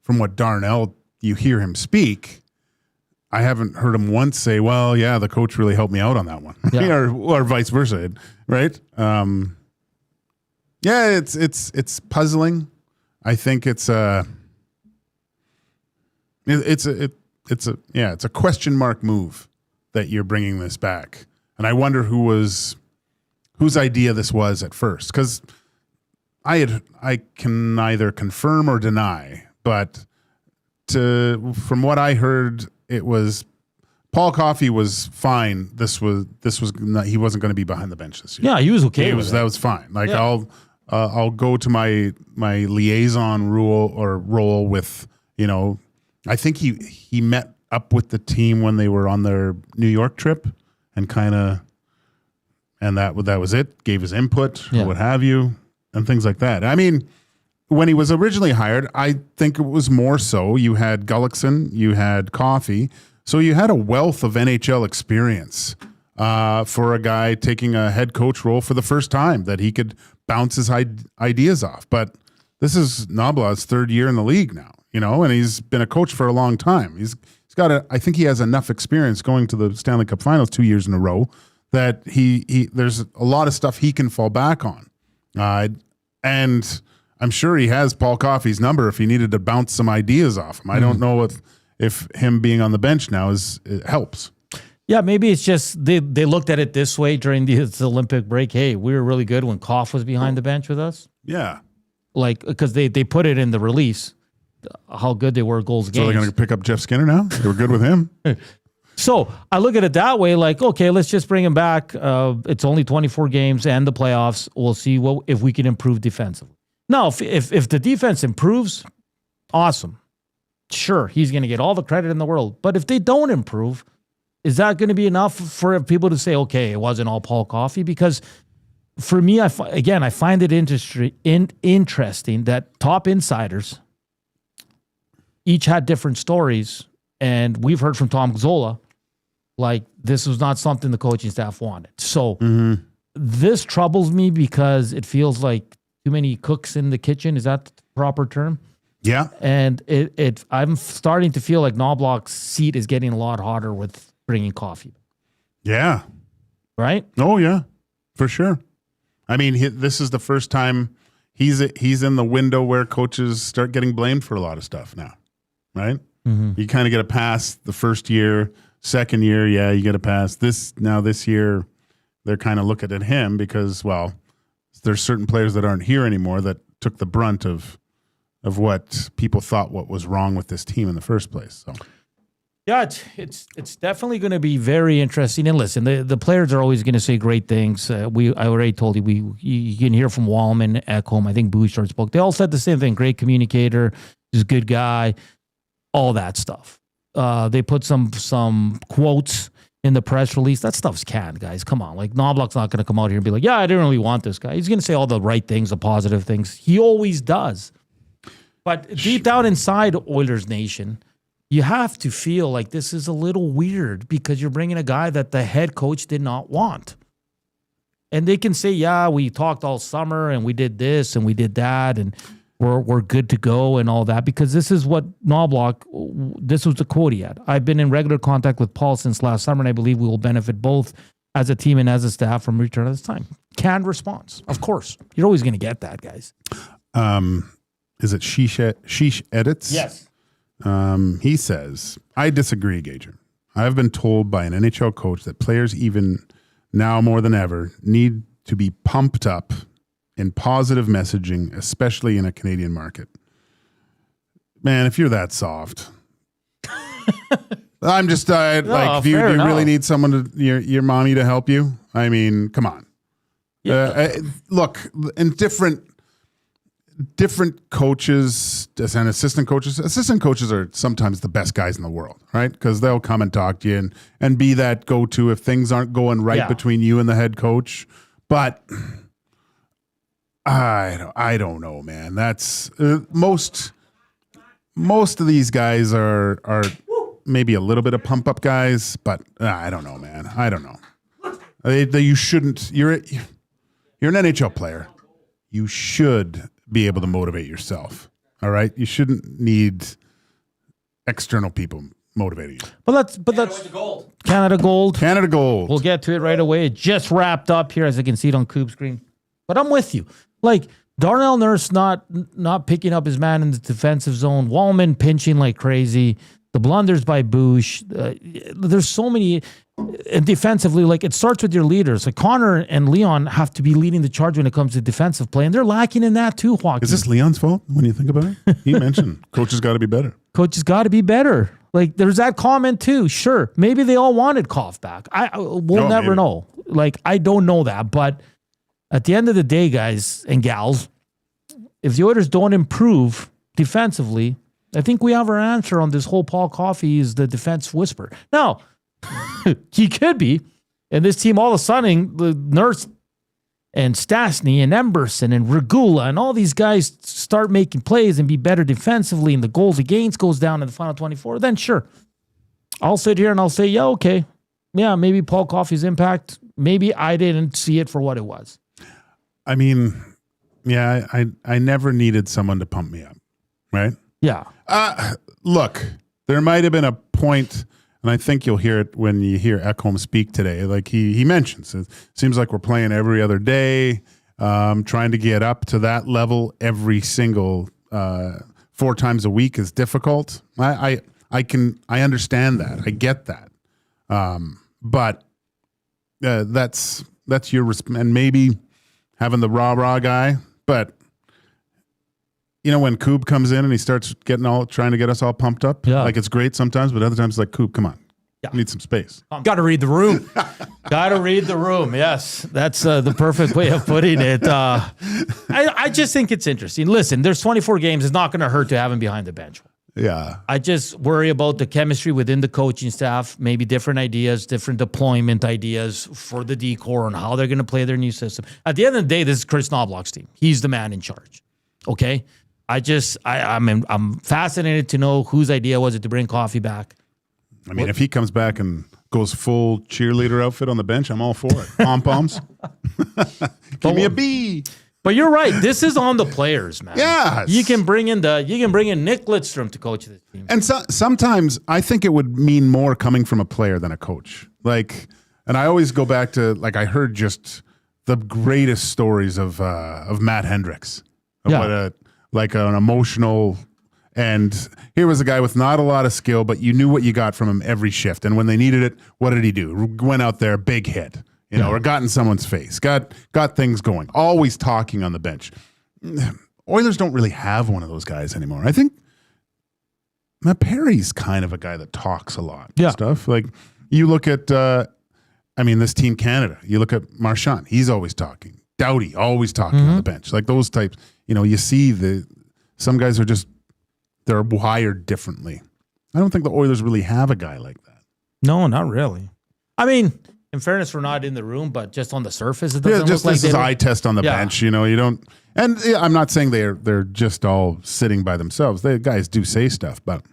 from what Darnell, you hear him speak, I haven't heard him once say, well, the coach really helped me out on that one. Yeah. or vice versa, right? It's puzzling. I think it's a question mark move that you're bringing this back. And I wonder whose idea this was at first, because I can neither confirm or deny, but from what I heard, it was Paul Coffey was fine. This was not, he wasn't going to be behind the bench this year. Yeah, he was okay. That was fine. Like I'll go to my liaison role with, I think he met up with the team when they were on their New York trip and that was it. Gave his input or what have you and things like that. I mean, when he was originally hired, I think it was more so. You had Gullickson, you had Coffey, so you had a wealth of NHL experience for a guy taking a head coach role for the first time that he could bounce his ideas off. But this is Knoblauch's third year in the league now, and he's been a coach for a long time. He's got I think he has enough experience going to the Stanley Cup Finals 2 years in a row that he there's a lot of stuff he can fall back on. And I'm sure he has Paul Coffey's number if he needed to bounce some ideas off him. I don't know if him being on the bench now it helps. Yeah, maybe it's just they looked at it this way during this Olympic break. Hey, we were really good when Coff was behind the bench with us. Yeah. Because they put it in the release, how good they were goals games. So they're going to pick up Jeff Skinner now? They were good with him? So I look at it that way, like, okay, let's just bring him back. It's only 24 games and the playoffs. We'll see if we can improve defensively. Now, if the defense improves, awesome. Sure, he's going to get all the credit in the world. But if they don't improve, is that going to be enough for people to say, okay, it wasn't all Paul Coffey? Because for me, I find it interesting that top insiders each had different stories. And we've heard from Tom Gazzola, like, this was not something the coaching staff wanted. So this troubles me because it feels like too many cooks in the kitchen. Is that the proper term? Yeah. And I'm starting to feel like Knoblauch's seat is getting a lot hotter with bringing Coffey. Yeah. Right? Oh, yeah, for sure. I mean, this is the first time he's in the window where coaches start getting blamed for a lot of stuff now, right? Mm-hmm. You kind of get a pass the first year, second year, yeah, you get a pass. This year, they're kind of looking at him because, well, there's certain players that aren't here anymore that took the brunt of what people thought what was wrong with this team in the first place. So, yeah, it's definitely going to be very interesting. And listen, the players are always going to say great things. I already told you you can hear from Wallman, Ekholm. I think Bouchard spoke. They all said the same thing. Great communicator, he's a good guy. All that stuff. They put some quotes in the press release. That stuff's canned, guys. Come on. Like, Knoblauch's not going to come out here and be like, yeah, I didn't really want this guy. He's going to say all the right things, the positive things. He always does. But deep down inside Oilers Nation, you have to feel like this is a little weird because you're bringing a guy that the head coach did not want. And they can say, yeah, we talked all summer and we did this and we did that and we're good to go and all that, because this is what Knoblauch, this was the quote he had. I've been in regular contact with Paul since last summer, and I believe we will benefit both as a team and as a staff from return at this time. Canned response. Of course. You're always going to get that, guys. Is it Sheesh Edits? Yes. He says, I disagree, Gager. I've been told by an NHL coach that players, even now more than ever, need to be pumped up in positive messaging, especially in a Canadian market. Man, if you're that soft, I'm just like, do you really need someone your mommy to help you? I mean, come on. Yeah. Look, in different coaches and assistant coaches are sometimes the best guys in the world, right? Because they'll come and talk to you and be that go-to if things aren't going right between you and the head coach. But I don't know, man. That's most of these guys are maybe a little bit of pump up guys, but I don't know, man. I don't know. You shouldn't. You're an NHL player. You should be able to motivate yourself. All right. You shouldn't need external people motivating you. But that's Canada Gold. Canada Gold. We'll get to it right away. It just wrapped up here, as I can see it on Coop screen. But I'm with you. Like, Darnell Nurse not picking up his man in the defensive zone. Wallman pinching like crazy. The blunders by Bush. There's so many. And defensively, like, it starts with your leaders. Like, Connor and Leon have to be leading the charge when it comes to defensive play, and they're lacking in that too, Joaquin. Is this Leon's fault when you think about it? He mentioned coach has got to be better. Coach has got to be better. Like, there's that comment too. Sure, maybe they all wanted Coff back. We'll never know. Like, I don't know that, but at the end of the day, guys and gals, if the Oilers don't improve defensively, I think we have our answer on this whole Paul Coffey is the defense whisper. Now, he could be, and this team all of a sudden, the Nurse and Stastny and Emberson and Regula and all these guys start making plays and be better defensively and the goals against goes down in the final 24, then sure. I'll sit here and I'll say, yeah, okay. Yeah, maybe Paul Coffey's impact, maybe I didn't see it for what it was. I mean, yeah, I never needed someone to pump me up, right? Yeah. Look, there might have been a point, and I think you'll hear it when you hear Ekholm speak today. Like he mentions, it seems like we're playing every other day, trying to get up to that level every single 4 times a week is difficult. I understand that. I get that. But that's your and maybe having the rah guy, but you know, when Coob comes in and he starts trying to get us all pumped up, like it's great sometimes, but other times it's like, Coob, come on. Yeah. Need some space. Got to read the room. Got to read the room. Yes, that's the perfect way of putting it. I just think it's interesting. Listen, there's 24 games. It's not going to hurt to have him behind the bench. Yeah. I just worry about the chemistry within the coaching staff, maybe different ideas, different deployment ideas for the D-core and how they're going to play their new system. At the end of the day, this is Chris Knobloch's team. He's the man in charge. Okay? I'm fascinated to know whose idea was it to bring Coffey back. I mean, if he comes back and goes full cheerleader outfit on the bench, I'm all for it. Pom-poms. Give me a B. But you're right. This is on the players, man. Yeah. You can bring in Nick Lidstrom to coach this team. And sometimes I think it would mean more coming from a player than a coach. Like, and I always go back to, like, I heard just the greatest stories of Matt Hendricks. What an emotional, and here was a guy with not a lot of skill, but you knew what you got from him every shift. And when they needed it, what did he do? Went out there, big hit, or got in someone's face, got things going, always talking on the bench. Oilers don't really have one of those guys anymore. I think Matt Perry's kind of a guy that talks a lot. Yeah. Stuff like you look at, this Team Canada, you look at Marchand, he's always talking. Doughty, always talking on the bench. Like those types, you see some guys are they're wired differently. I don't think the Oilers really have a guy like that. No, not really. I mean, in fairness, we're not in the room, but just on the surface, it doesn't just look this like is eye test on the bench. You don't, and I'm not saying they're just all sitting by themselves. The guys do say stuff, but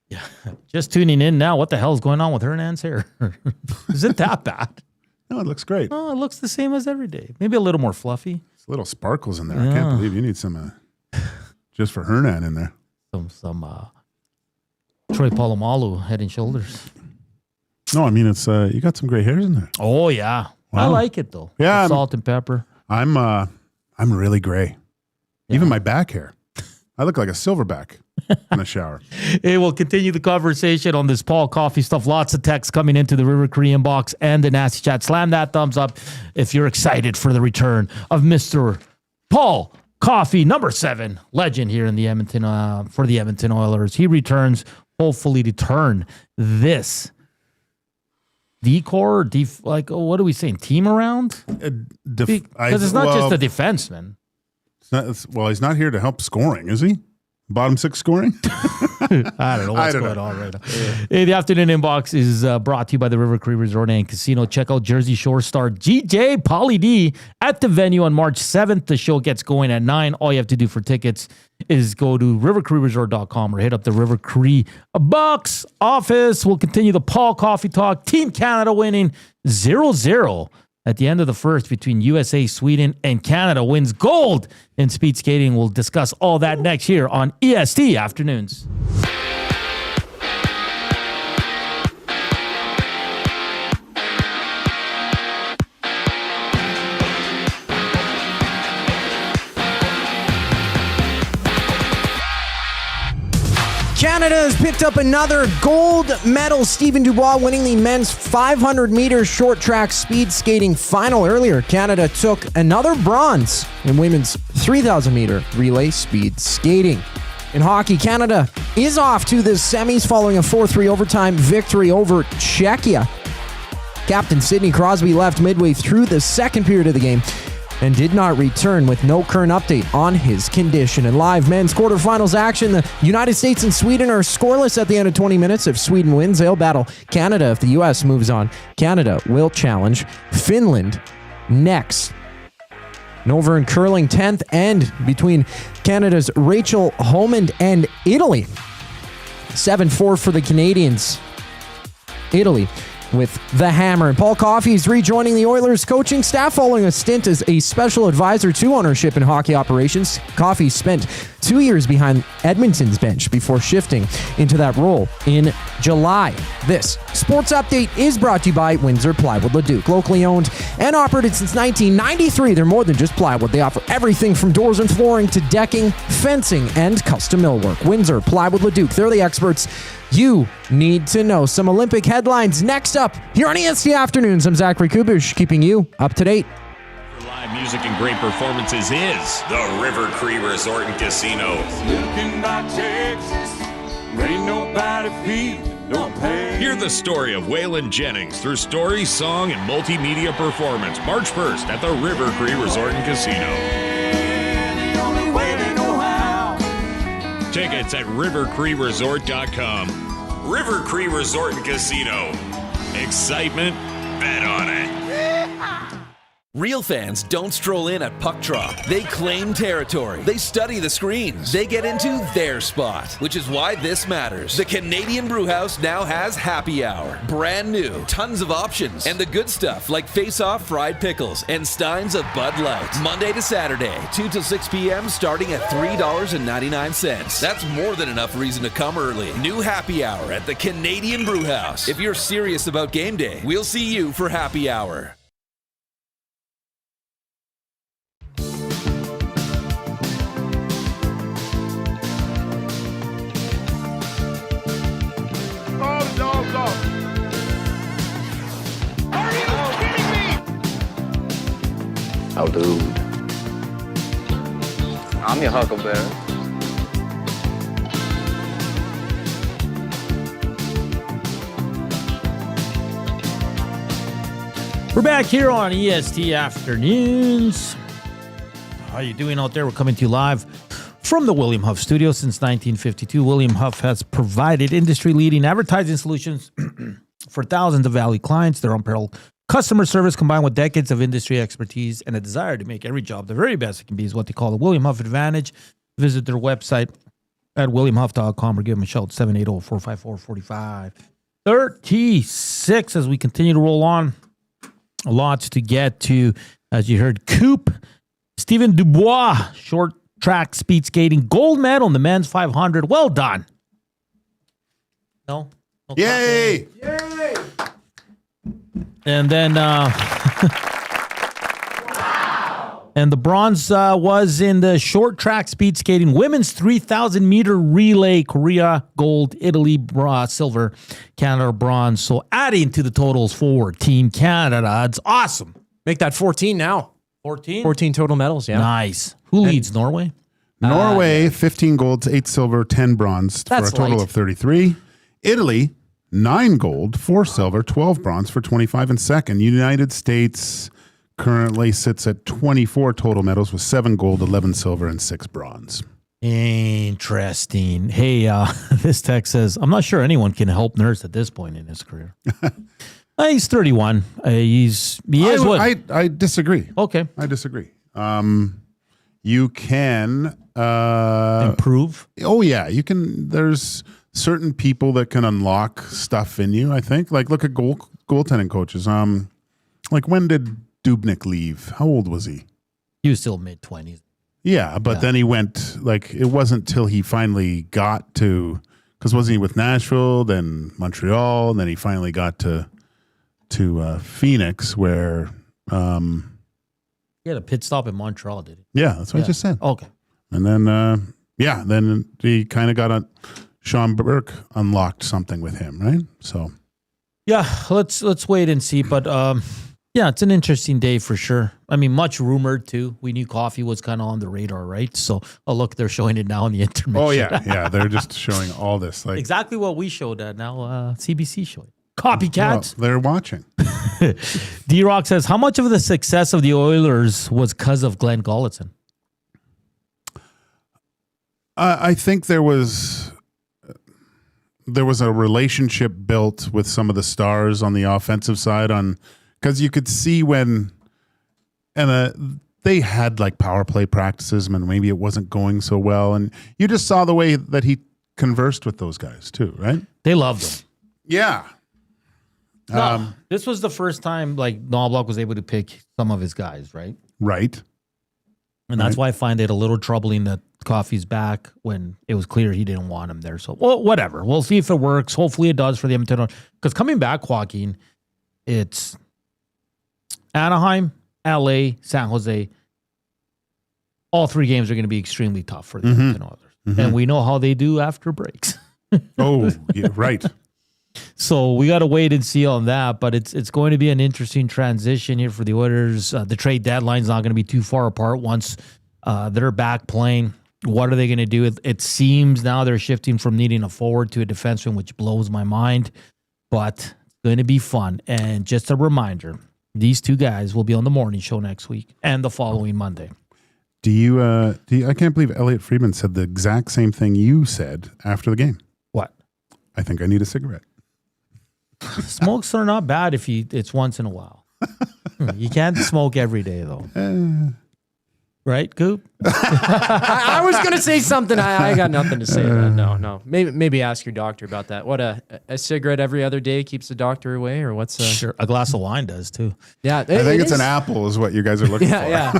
yeah, just tuning in now. What the hell is going on with Hernand's hair? Is it that bad? No, it looks great. Oh, it looks the same as every day. Maybe a little more fluffy. There's little sparkles in there. I can't believe you need some just for Hernan in there. Some Troy Polamalu Head and Shoulders. No, I mean it's you got some gray hairs in there. Oh yeah, wow. I like it though. Yeah, salt and pepper. I'm really gray. Yeah. Even my back hair. I look like a silverback in the shower. Hey, we'll continue the conversation on this Paul Coffey stuff. Lots of texts coming into the River Cree inbox and the Nasty Chat. Slam that thumbs up if you're excited for the return of Mr. Paul Coffey, number 7 legend here in the Edmonton for the Edmonton Oilers. He returns, hopefully to turn this D-core, what are we saying? Team around? Because it's not just a defenseman. He's not here to help scoring, is he? Bottom 6 scoring? I don't know what's going on right now. Hey, the afternoon inbox is brought to you by the River Cree Resort and Casino. Check out Jersey Shore star GJ Pauly D at the venue on March 7th. The show gets going at 9. All you have to do for tickets is go to rivercreeresort.com or hit up the River Cree box office. We'll continue the Paul Coffey talk. Team Canada winning 0-0 at the end of the first between USA, Sweden, and Canada wins gold in speed skating. We'll discuss all that next here on EST Afternoons. Canada has picked up another gold medal. Stephen Dubois winning the men's 500-meter short track speed skating final. Earlier, Canada took another bronze in women's 3,000-meter relay speed skating. In hockey, Canada is off to the semis following a 4-3 overtime victory over Czechia. Captain Sidney Crosby left midway through the second period of the game and did not return with no current update on his condition. In live men's quarterfinals action, the United States and Sweden are scoreless at the end of 20 minutes. If Sweden wins, they'll battle Canada. If the U.S. moves on, Canada will challenge Finland next. And over in curling, 10th, and between Canada's Rachel Homand and Italy. 7-4 for the Canadians. Italy with the hammer. And Paul Coffey is rejoining the Oilers coaching staff following a stint as a special advisor to ownership and hockey operations. Coffey spent 2 years behind Edmonton's bench before shifting into that role in July. This sports update is brought to you by Windsor Plywood Leduc. Locally owned and operated since 1993, they're more than just plywood. They offer everything from doors and flooring to decking, fencing, and custom millwork. Windsor Plywood Leduc, they're the experts you need to know. Some Olympic headlines next up here on EST Afternoons. I'm Zachary Kubish, keeping you up to date. For live music and great performances is the River Cree Resort and Casino. Looking by Texas, ain't nobody feeling no pain. Hear the story of Waylon Jennings through story, song, and multimedia performance. March 1st at the River Cree Resort and Casino. The only way they know how. Tickets at rivercreeresort.com. River Cree Resort and Casino. Excitement, bet on it. Real fans don't stroll in at puck drop. They claim territory. They study the screens. They get into their spot, which is why this matters. The Canadian Brewhouse now has happy hour. Brand new, tons of options, and the good stuff like face-off fried pickles and steins of Bud Light. Monday to Saturday, 2 till 6 p.m. starting at $3.99. That's more than enough reason to come early. New happy hour at the Canadian Brewhouse. If you're serious about game day, we'll see you for happy hour. Are you kidding me? How dude. I'm your huckleberry. We're back here on EST Afternoons. How are you doing out there? We're coming to you live from the William Huff studio since 1952. William Huff has provided industry-leading advertising solutions for thousands of valued clients. Their unparalleled customer service combined with decades of industry expertise and a desire to make every job the very best it can be is what they call the William Huff Advantage. Visit their website at williamhuff.com or give them a shout, 780-454-4536 as we continue to roll on. Lots to get to, as you heard. Coop, Stephen Dubois, short track speed skating, gold medal in the men's 500. Well done. No? Yay! Yay! And then, and the bronze was in the short track speed skating, women's 3,000 meter relay, Korea, gold, Italy, silver, Canada, bronze. So adding to the totals for Team Canada. It's awesome. Make that 14 now. 14? 14 total medals, yeah. Nice. Who leads? Norway? Norway, 15 golds, 8 silver, 10 bronze for a total of 33. Italy, 9 gold, 4 silver, 12 bronze for 25 in second. United States currently sits at 24 total medals with 7 gold, 11 silver, and 6 bronze. Interesting. Hey, this text says, I'm not sure anyone can help Nurse at this point in his career. He's 31. I disagree. Okay. I disagree. You can improve. Oh yeah, you can. There's certain people that can unlock stuff in you. I think. Like look at goaltending coaches. Like when did Dubnyk leave? How old was he? He was still mid-20s. Yeah, but then he went. Like it wasn't till he finally got to. Because wasn't he with Nashville, then Montreal, and then he finally got to Phoenix, where. He had a pit stop in Montreal, did he? Yeah, that's what I just said. Okay. And then, then he kind of got Sean Burke unlocked something with him, right? So, yeah, let's wait and see. But yeah, it's an interesting day for sure. I mean, much rumored too. We knew Coffey was kind of on the radar, right? So, look, they're showing it now in the intermission. Oh yeah, they're just showing all this, like exactly what we showed now. CBC showed it. Copycats. Well, they're watching. D-Rock says, how much of the success of the Oilers was because of Glenn Golitzin? I think there was a relationship built with some of the stars on the offensive side because you could see when, and they had like power play practices and maybe it wasn't going so well. And you just saw the way that he conversed with those guys too, right? They loved him. Yeah. No, this was the first time like Knobloch was able to pick some of his guys, right? Right. And that's why I find it a little troubling that Coffey's back when it was clear he didn't want him there. So, well, whatever. We'll see if it works. Hopefully it does for the Edmonton. Because coming back, Joaquin, it's Anaheim, LA, San Jose. All 3 games are going to be extremely tough for the Edmonton Oilers. Mm-hmm. And we know how they do after breaks. Oh, yeah, right. So we got to wait and see on that, but it's going to be an interesting transition here for the Oilers. The trade deadline's not going to be too far apart once they're back playing. What are they going to do? It seems now they're shifting from needing a forward to a defenseman, which blows my mind, but it's going to be fun. And just a reminder, these 2 guys will be on the morning show next week and the following Monday. Do you I can't believe Elliot Friedman said the exact same thing you said after the game. What? I think I need a cigarette. Smokes are not bad if it's once in a while. You can't smoke every day though. Right, Coop? I was going to say something. I got nothing to say to that. No. Maybe ask your doctor about that. What, a cigarette every other day keeps the doctor away, or what's Sure, a glass of wine does too. Yeah, I think it's an apple is what you guys are looking for. Yeah.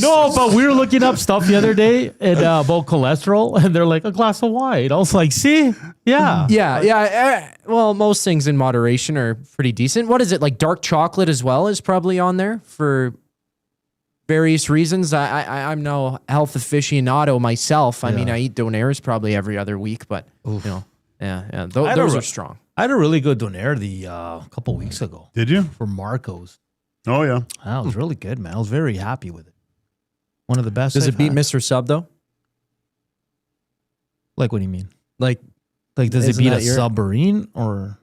No, but we were looking up stuff the other day about cholesterol, and they're like, a glass of wine. I was like, see? Yeah. Yeah. Well, most things in moderation are pretty decent. What is it, like dark chocolate as well is probably on there for various reasons. I'm no health aficionado myself. I mean, I eat Donairs probably every other week, but you know, those are strong. I had a really good Donair a couple weeks ago. Did you? For Marco's. Oh yeah, that was really good, man. I was very happy with it. One of the best. Does it beat Mr. Sub though? Like, what do you mean? Like does it beat a submarine or?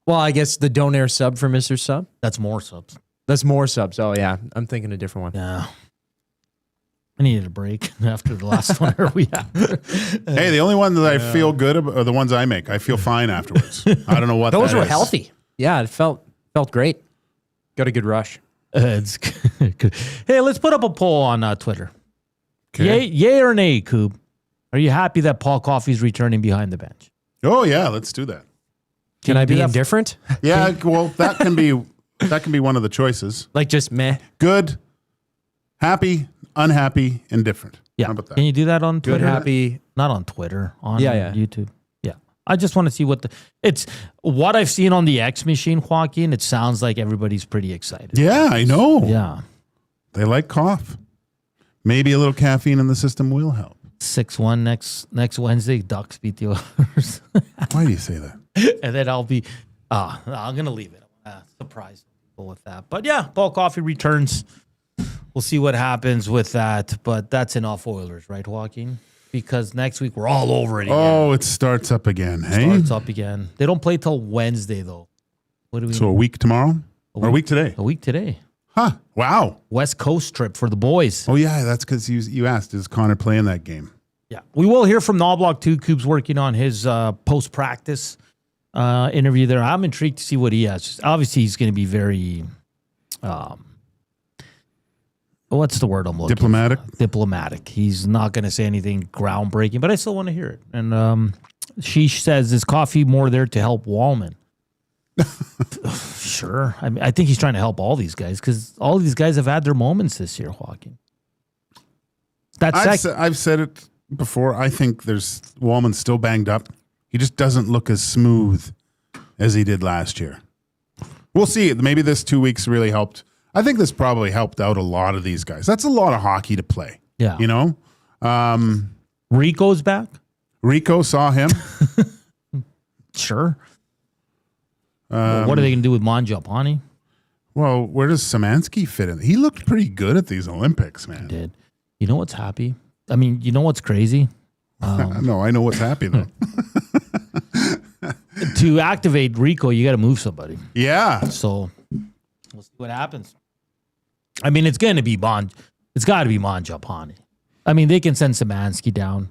Well, I guess the Donair sub for Mr. Sub. That's more subs. That's more subs. Oh, yeah. I'm thinking a different one. Yeah. I needed a break after the last one we had. Hey, the only one that I feel good about are the ones I make. I feel fine afterwards. I don't know what those that were is. healthy. Yeah, it felt great. Got a good rush. It's good. Hey, let's put up a poll on Twitter. Okay. Yay or nay, Coop? Are you happy that Paul Coffey's returning behind the bench? Oh, yeah. Let's do that. Can I be indifferent? Yeah, well, that can be one of the choices. Like just meh. Good, happy, unhappy, indifferent. Yeah. How about that? Can you do that on Twitter? Good, happy. Not on Twitter. On YouTube. Yeah. I just want to see what I've seen on the X machine, Joaquin. It sounds like everybody's pretty excited. Yeah, I know. Yeah. They like cough. Maybe a little caffeine in the system will help. 6-1 next Wednesday. Ducks beat the Oilers. Why do you say that? And then I'll be, I'm going to leave it. Surprise people with that. But yeah, Paul Coffey returns. We'll see what happens with that. But that's enough Oilers, right, Joaquin? Because next week we're all over it again. Oh, it starts up again, hey? Starts up again. They don't play till Wednesday, though. What do we? So a week tomorrow? Or a week today? A week today. Huh. Wow. West Coast trip for the boys. Oh, yeah. That's because you asked, is Connor playing that game? Yeah. We will hear from Knobloch, too. Coop's working on his post-practice interview there. I'm intrigued to see what he has. Obviously, he's going to be very, what's the word I'm looking Diplomatic? for? Diplomatic. He's not going to say anything groundbreaking, but I still want to hear it. And she says, is Coffey more there to help Wallman? Sure. I mean, I think he's trying to help all these guys because all these guys have had their moments this year, Joaquin. I've said it before. I think Wallman's still banged up. He just doesn't look as smooth as he did last year. We'll see. Maybe this 2 weeks really helped. I think this probably helped out a lot of these guys. That's a lot of hockey to play. Yeah. You know? Rico's back? Rico saw him. Sure. What are they going to do with Mangiapane? Well, where does Szymanski fit in? He looked pretty good at these Olympics, man. He did. You know what's happy? I mean, you know what's crazy? No, I know what's happy, though. To activate Rico, you got to move somebody. Yeah. So we'll see what happens. I mean, it's going to be It's got to be Mangiapane. I mean, they can send Szymanski down.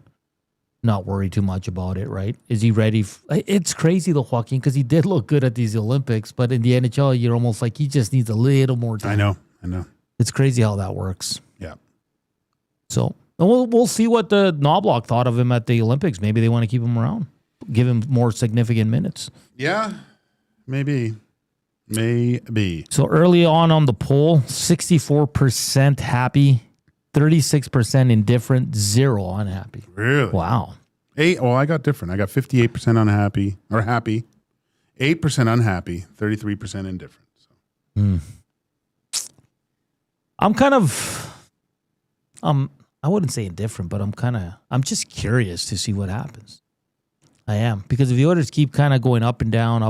Not worry too much about it, right? Is he ready? It's crazy, though, Joaquin, because he did look good at these Olympics, but in the NHL, you're almost like he just needs a little more time. I know. I know. It's crazy how that works. Yeah. So we'll see what the Knobloch thought of him at the Olympics. Maybe they want to keep him around, give him more significant minutes. Yeah, maybe. So early on the poll, 64% happy, 36% indifferent, 0 unhappy. Really? Wow. I got different. I got 58% unhappy or happy, 8% unhappy, 33% indifferent. So. I'm kind of, I wouldn't say indifferent, but I'm just curious to see what happens. I am, because if the Oilers keep kind of going up and down,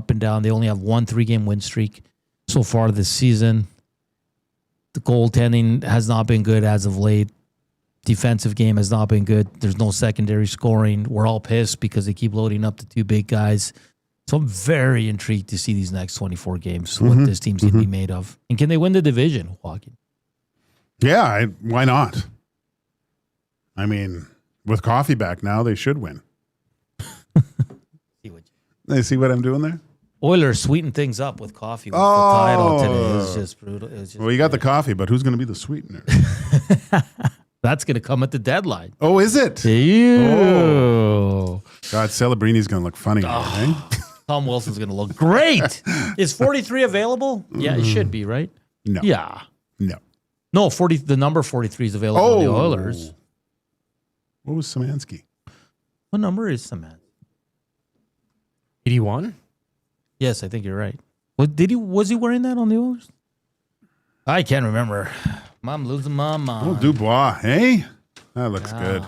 they only have 1 3-game win streak so far this season. The goaltending has not been good as of late. Defensive game has not been good. There's no secondary scoring. We're all pissed because they keep loading up the 2 big guys. So I'm very intrigued to see these next 24 games, what this team's going to be made of. And can they win the division, Joaquin? Yeah, why not? I mean, with Coffey back now, they should win. They see what I'm doing there? Oilers sweeten things up with Coffey with the title today. It's just brutal. Well, you got the Coffee, but who's going to be the sweetener? That's going to come at the deadline. Oh, is it? Ew. Oh. God, Celebrini's going to look funny. Eh? Tom Wilson's going to look great. Is 43 available? Yeah, it should be, right? No. Yeah. No, 40. The number 43 is available on the Oilers. What was Szymanski? What number is Szymanski? 81? Yes, I think you're right. Was he wearing that on the Oilers? I can't remember. I'm losing my mind. Oh, Dubois, hey? That looks good.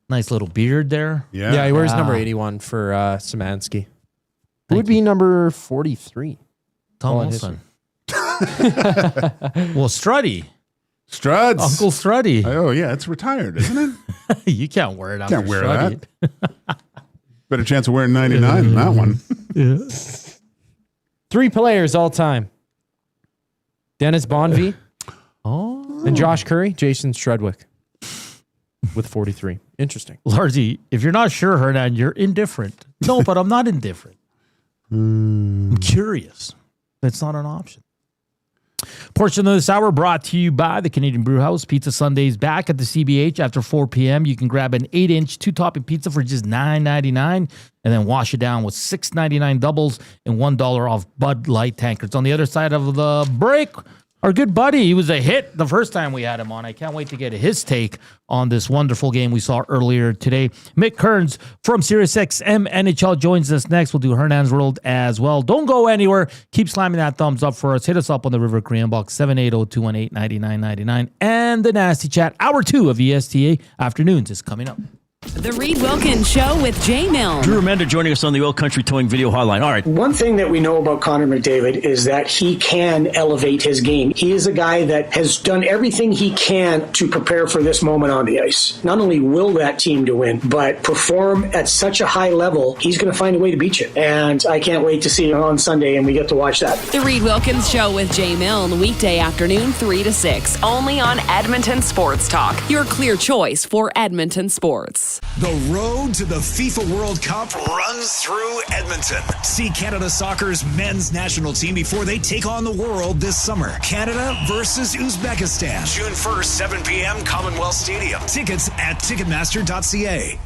Nice little beard there. Yeah, he wears number 81 for Szymanski. Who would be number 43? Tom Wilson. Well, Struddy. Struds. Uncle Struddy. Oh, yeah, it's retired, isn't it? You can't wear it. Can't wear that. Better chance of wearing 99 than that one. Yeah. 3 players all time. Dennis Bonvie. And Josh Curry, Jason Strudwick with 43. Interesting. Larzy, if you're not sure, Hernan, you're indifferent. No, but I'm not indifferent. I'm curious. That's not an option. Portion of this hour brought to you by the Canadian Brew House. Pizza Sundays back at the CBH after 4 p.m. You can grab an 8-inch 2-topping pizza for just $9.99 and then wash it down with $6.99 doubles and $1 off Bud Light tankers. On the other side of the break, our good buddy, he was a hit the first time we had him on. I can't wait to get his take on this wonderful game we saw earlier today. Mick Kern from SiriusXM NHL joins us next. We'll do Hernand's World as well. Don't go anywhere. Keep slamming that thumbs up for us. Hit us up on the River Cree inbox, 780-218-9999. And the Nasty Chat, Hour 2 of ESTA Afternoons is coming up. The Reed Wilkins Show with Jay Milne. Drew Remender joining us on the Oil Country Towing Video Hotline. All right. One thing that we know about Connor McDavid is that he can elevate his game. He is a guy that has done everything he can to prepare for this moment on the ice. Not only will that team to win, but perform at such a high level, he's going to find a way to beat you. And I can't wait to see him on Sunday and we get to watch that. The Reed Wilkins Show with Jay Milne, weekday afternoon 3 to 6, only on Edmonton Sports Talk. Your clear choice for Edmonton sports. The road to the FIFA World Cup runs through Edmonton. See Canada Soccer's men's national team before they take on the world this summer. Canada versus Uzbekistan. June 1st, 7 p.m., Commonwealth Stadium. Tickets at Ticketmaster.ca.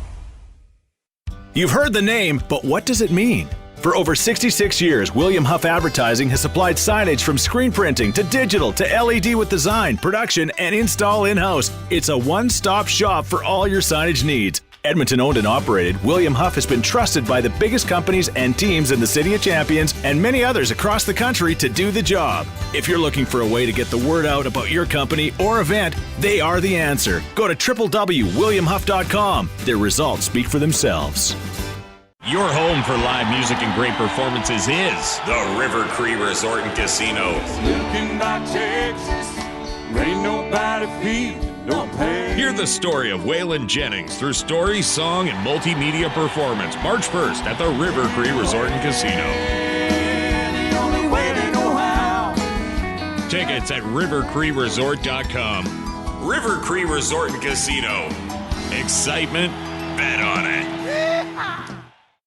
You've heard the name, but what does it mean? For over 66 years, William Huff Advertising has supplied signage from screen printing to digital to LED with design, production, and install in-house. It's a one-stop shop for all your signage needs. Edmonton owned and operated, William Huff has been trusted by the biggest companies and teams in the City of Champions and many others across the country to do the job. If you're looking for a way to get the word out about your company or event, they are the answer. Go to www.williamhuff.com. Their results speak for themselves. Your home for live music and great performances is the River Cree Resort and Casino. Looking by Texas, ain't nobody feeling no pain. Hear the story of Waylon Jennings through story, song, and multimedia performance March 1st at the River Cree Resort and Casino. The only way they know how. Tickets at rivercreeresort.com. River Cree Resort and Casino. Excitement, bet on it.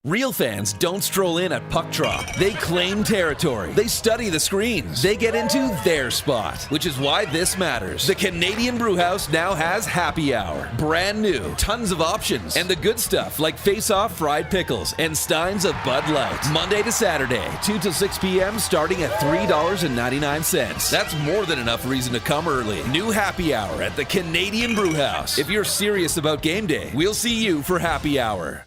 Real fans don't stroll in at puck drop. They claim territory. They study the screens. They get into their spot, which is why this matters. The Canadian Brewhouse now has happy hour. Brand new, tons of options, and the good stuff like face-off fried pickles and steins of Bud Light. Monday to Saturday, 2 to 6 p.m. starting at $3.99. That's more than enough reason to come early. New happy hour at the Canadian Brewhouse. If you're serious about game day, we'll see you for happy hour.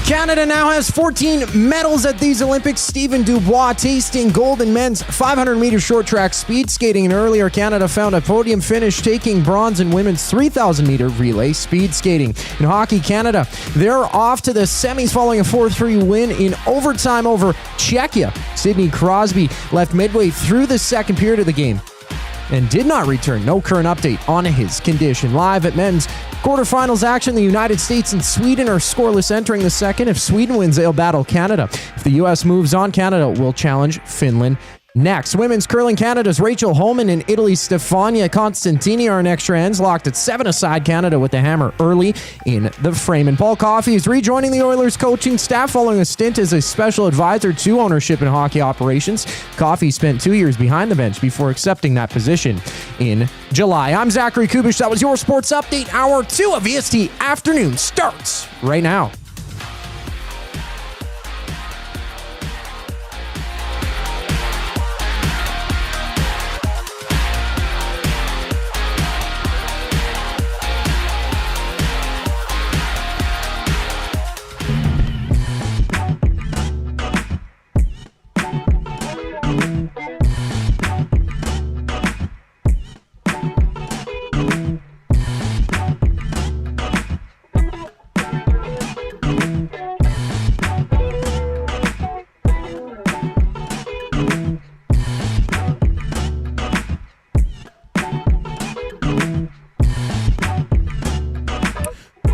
Canada now has 14 medals at these Olympics. Stephen Dubois tasting gold in men's 500-meter short track speed skating. And earlier, Canada found a podium finish, taking bronze in women's 3,000-meter relay speed skating. In hockey, Canada, they're off to the semis following a 4-3 win in overtime over Czechia. Sidney Crosby left midway through the second period of the game and did not return. No current update on his condition. Live at men's quarterfinals action, the United States and Sweden are scoreless entering the second. If Sweden wins, they'll battle Canada. If the U.S. moves on, Canada will challenge Finland next. Women's curling, Canada's Rachel Homan and Italy's Stefania Constantini are in extra ends, locked at 7-aside. Canada with the hammer early in the frame. And Paul Coffey is rejoining the Oilers coaching staff following a stint as a special advisor to ownership and hockey operations. Coffey spent 2 years behind the bench before accepting that position in July. I'm Zachary Kubish. That was your Sports Update. Hour 2 of EST Afternoon starts right now.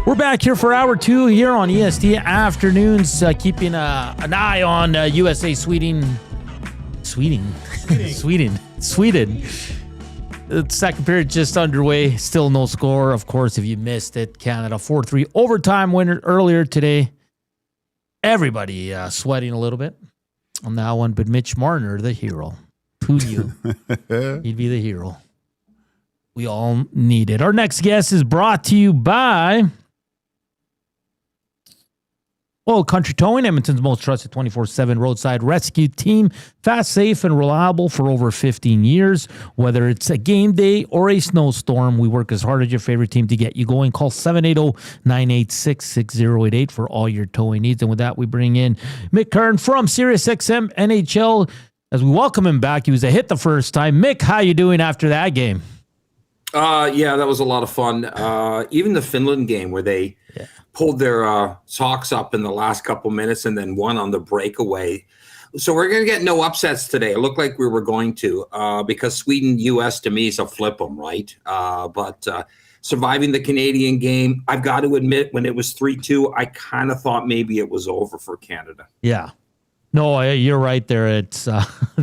We're back here for hour 2 here on EST Afternoons, keeping an eye on USA Sweden. The second period just underway. Still no score. Of course, if you missed it, Canada 4-3 overtime winner earlier today. Everybody sweating a little bit on that one, but Mitch Marner, the hero. Who knew? He'd be the hero. We all need it. Our next guest is brought to you by Oil Country Towing, Edmonton's most trusted 24/7 roadside rescue team. Fast, safe, and reliable for over 15 years. Whether it's a game day or a snowstorm, we work as hard as your favorite team to get you going. Call 780-986-6088 for all your towing needs. And with that, we bring in Mick Kern from SiriusXM NHL as we welcome him back. He was a hit the first time. Mick, how you doing after that game? Yeah, that was a lot of fun. Even the Finland game where they pulled their socks up in the last couple minutes and then won on the breakaway. So we're going to get no upsets today. It looked like we were going to because Sweden, U.S. to me is a flip 'em, right? But surviving the Canadian game, I've got to admit, when it was 3-2, I kind of thought maybe it was over for Canada. Yeah. No, you're right there. It's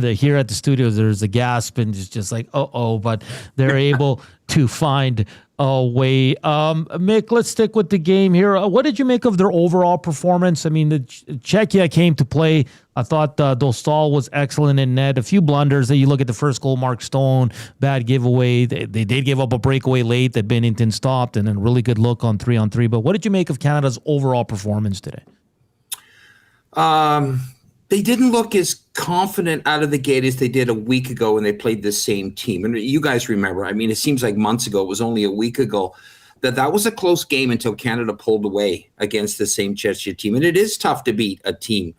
here at the studios, there's a gasp and it's just like, but they're able to find a way. Mick, let's stick with the game here. What did you make of their overall performance? I mean, the Czechia came to play. I thought Dostal was excellent in net. A few blunders. You look at the first goal, Mark Stone, bad giveaway. They did give up a breakaway late that Binnington stopped, and a really good look on 3-on-3. But what did you make of Canada's overall performance today? They didn't look as confident out of the gate as they did a week ago when they played the same team. And you guys remember, I mean, it seems like months ago, it was only a week ago, that was a close game until Canada pulled away against the same Czechia team. And it is tough to beat a team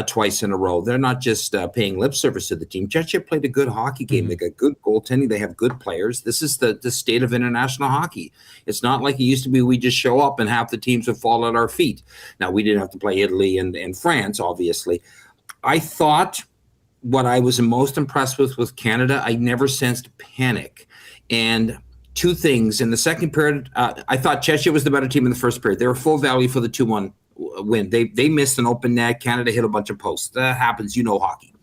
twice in a row. They're not just paying lip service to the team. Czechia played a good hockey game. They got good goaltending. They have good players. This is the state of international hockey. It's not like it used to be we just show up and half the teams would fall at our feet. Now, we didn't have to play Italy and France, obviously. I thought what I was most impressed with Canada, I never sensed panic. And two things. In the second period, I thought Czechia was the better team in the first period. They were full value for the 2-1 win. They missed an open net. Canada hit a bunch of posts. That happens. You know hockey.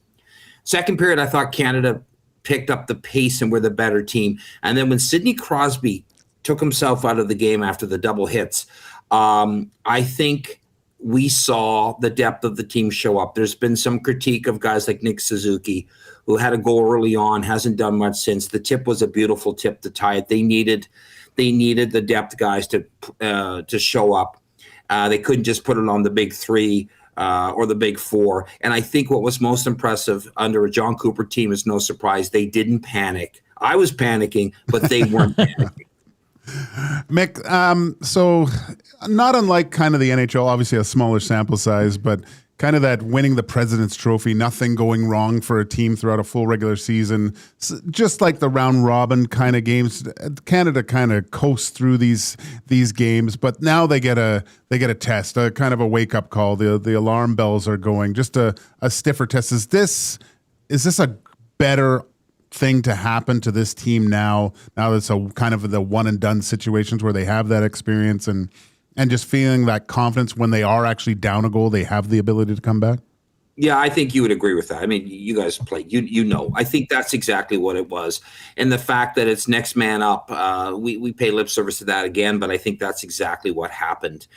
Second period, I thought Canada picked up the pace and were the better team. And then when Sidney Crosby took himself out of the game after the double hits, I think we saw the depth of the team show up. There's been some critique of guys like Nick Suzuki, who had a goal early on, hasn't done much since. The tip was a beautiful tip to tie it. They needed the depth guys to show up. They couldn't just put it on the big three or the big four. And I think what was most impressive under a John Cooper team is no surprise. They didn't panic. I was panicking, but they weren't panicking. Mick, so not unlike kind of the NHL, obviously a smaller sample size, but kind of that winning the President's Trophy, nothing going wrong for a team throughout a full regular season. Just like the round robin kind of games, Canada kind of coasts through these games, but now they get a test, a kind of a wake up call. The alarm bells are going. Just a stiffer test. Is this a better thing to happen to this team now that it's a kind of the one and done situations where they have that experience and just feeling that confidence when they are actually down a goal, they have the ability to come back? Yeah, I think you would agree with that. I mean, you guys played, you know. I think that's exactly what it was. And the fact that it's next man up, we pay lip service to that again, but I think that's exactly what happened.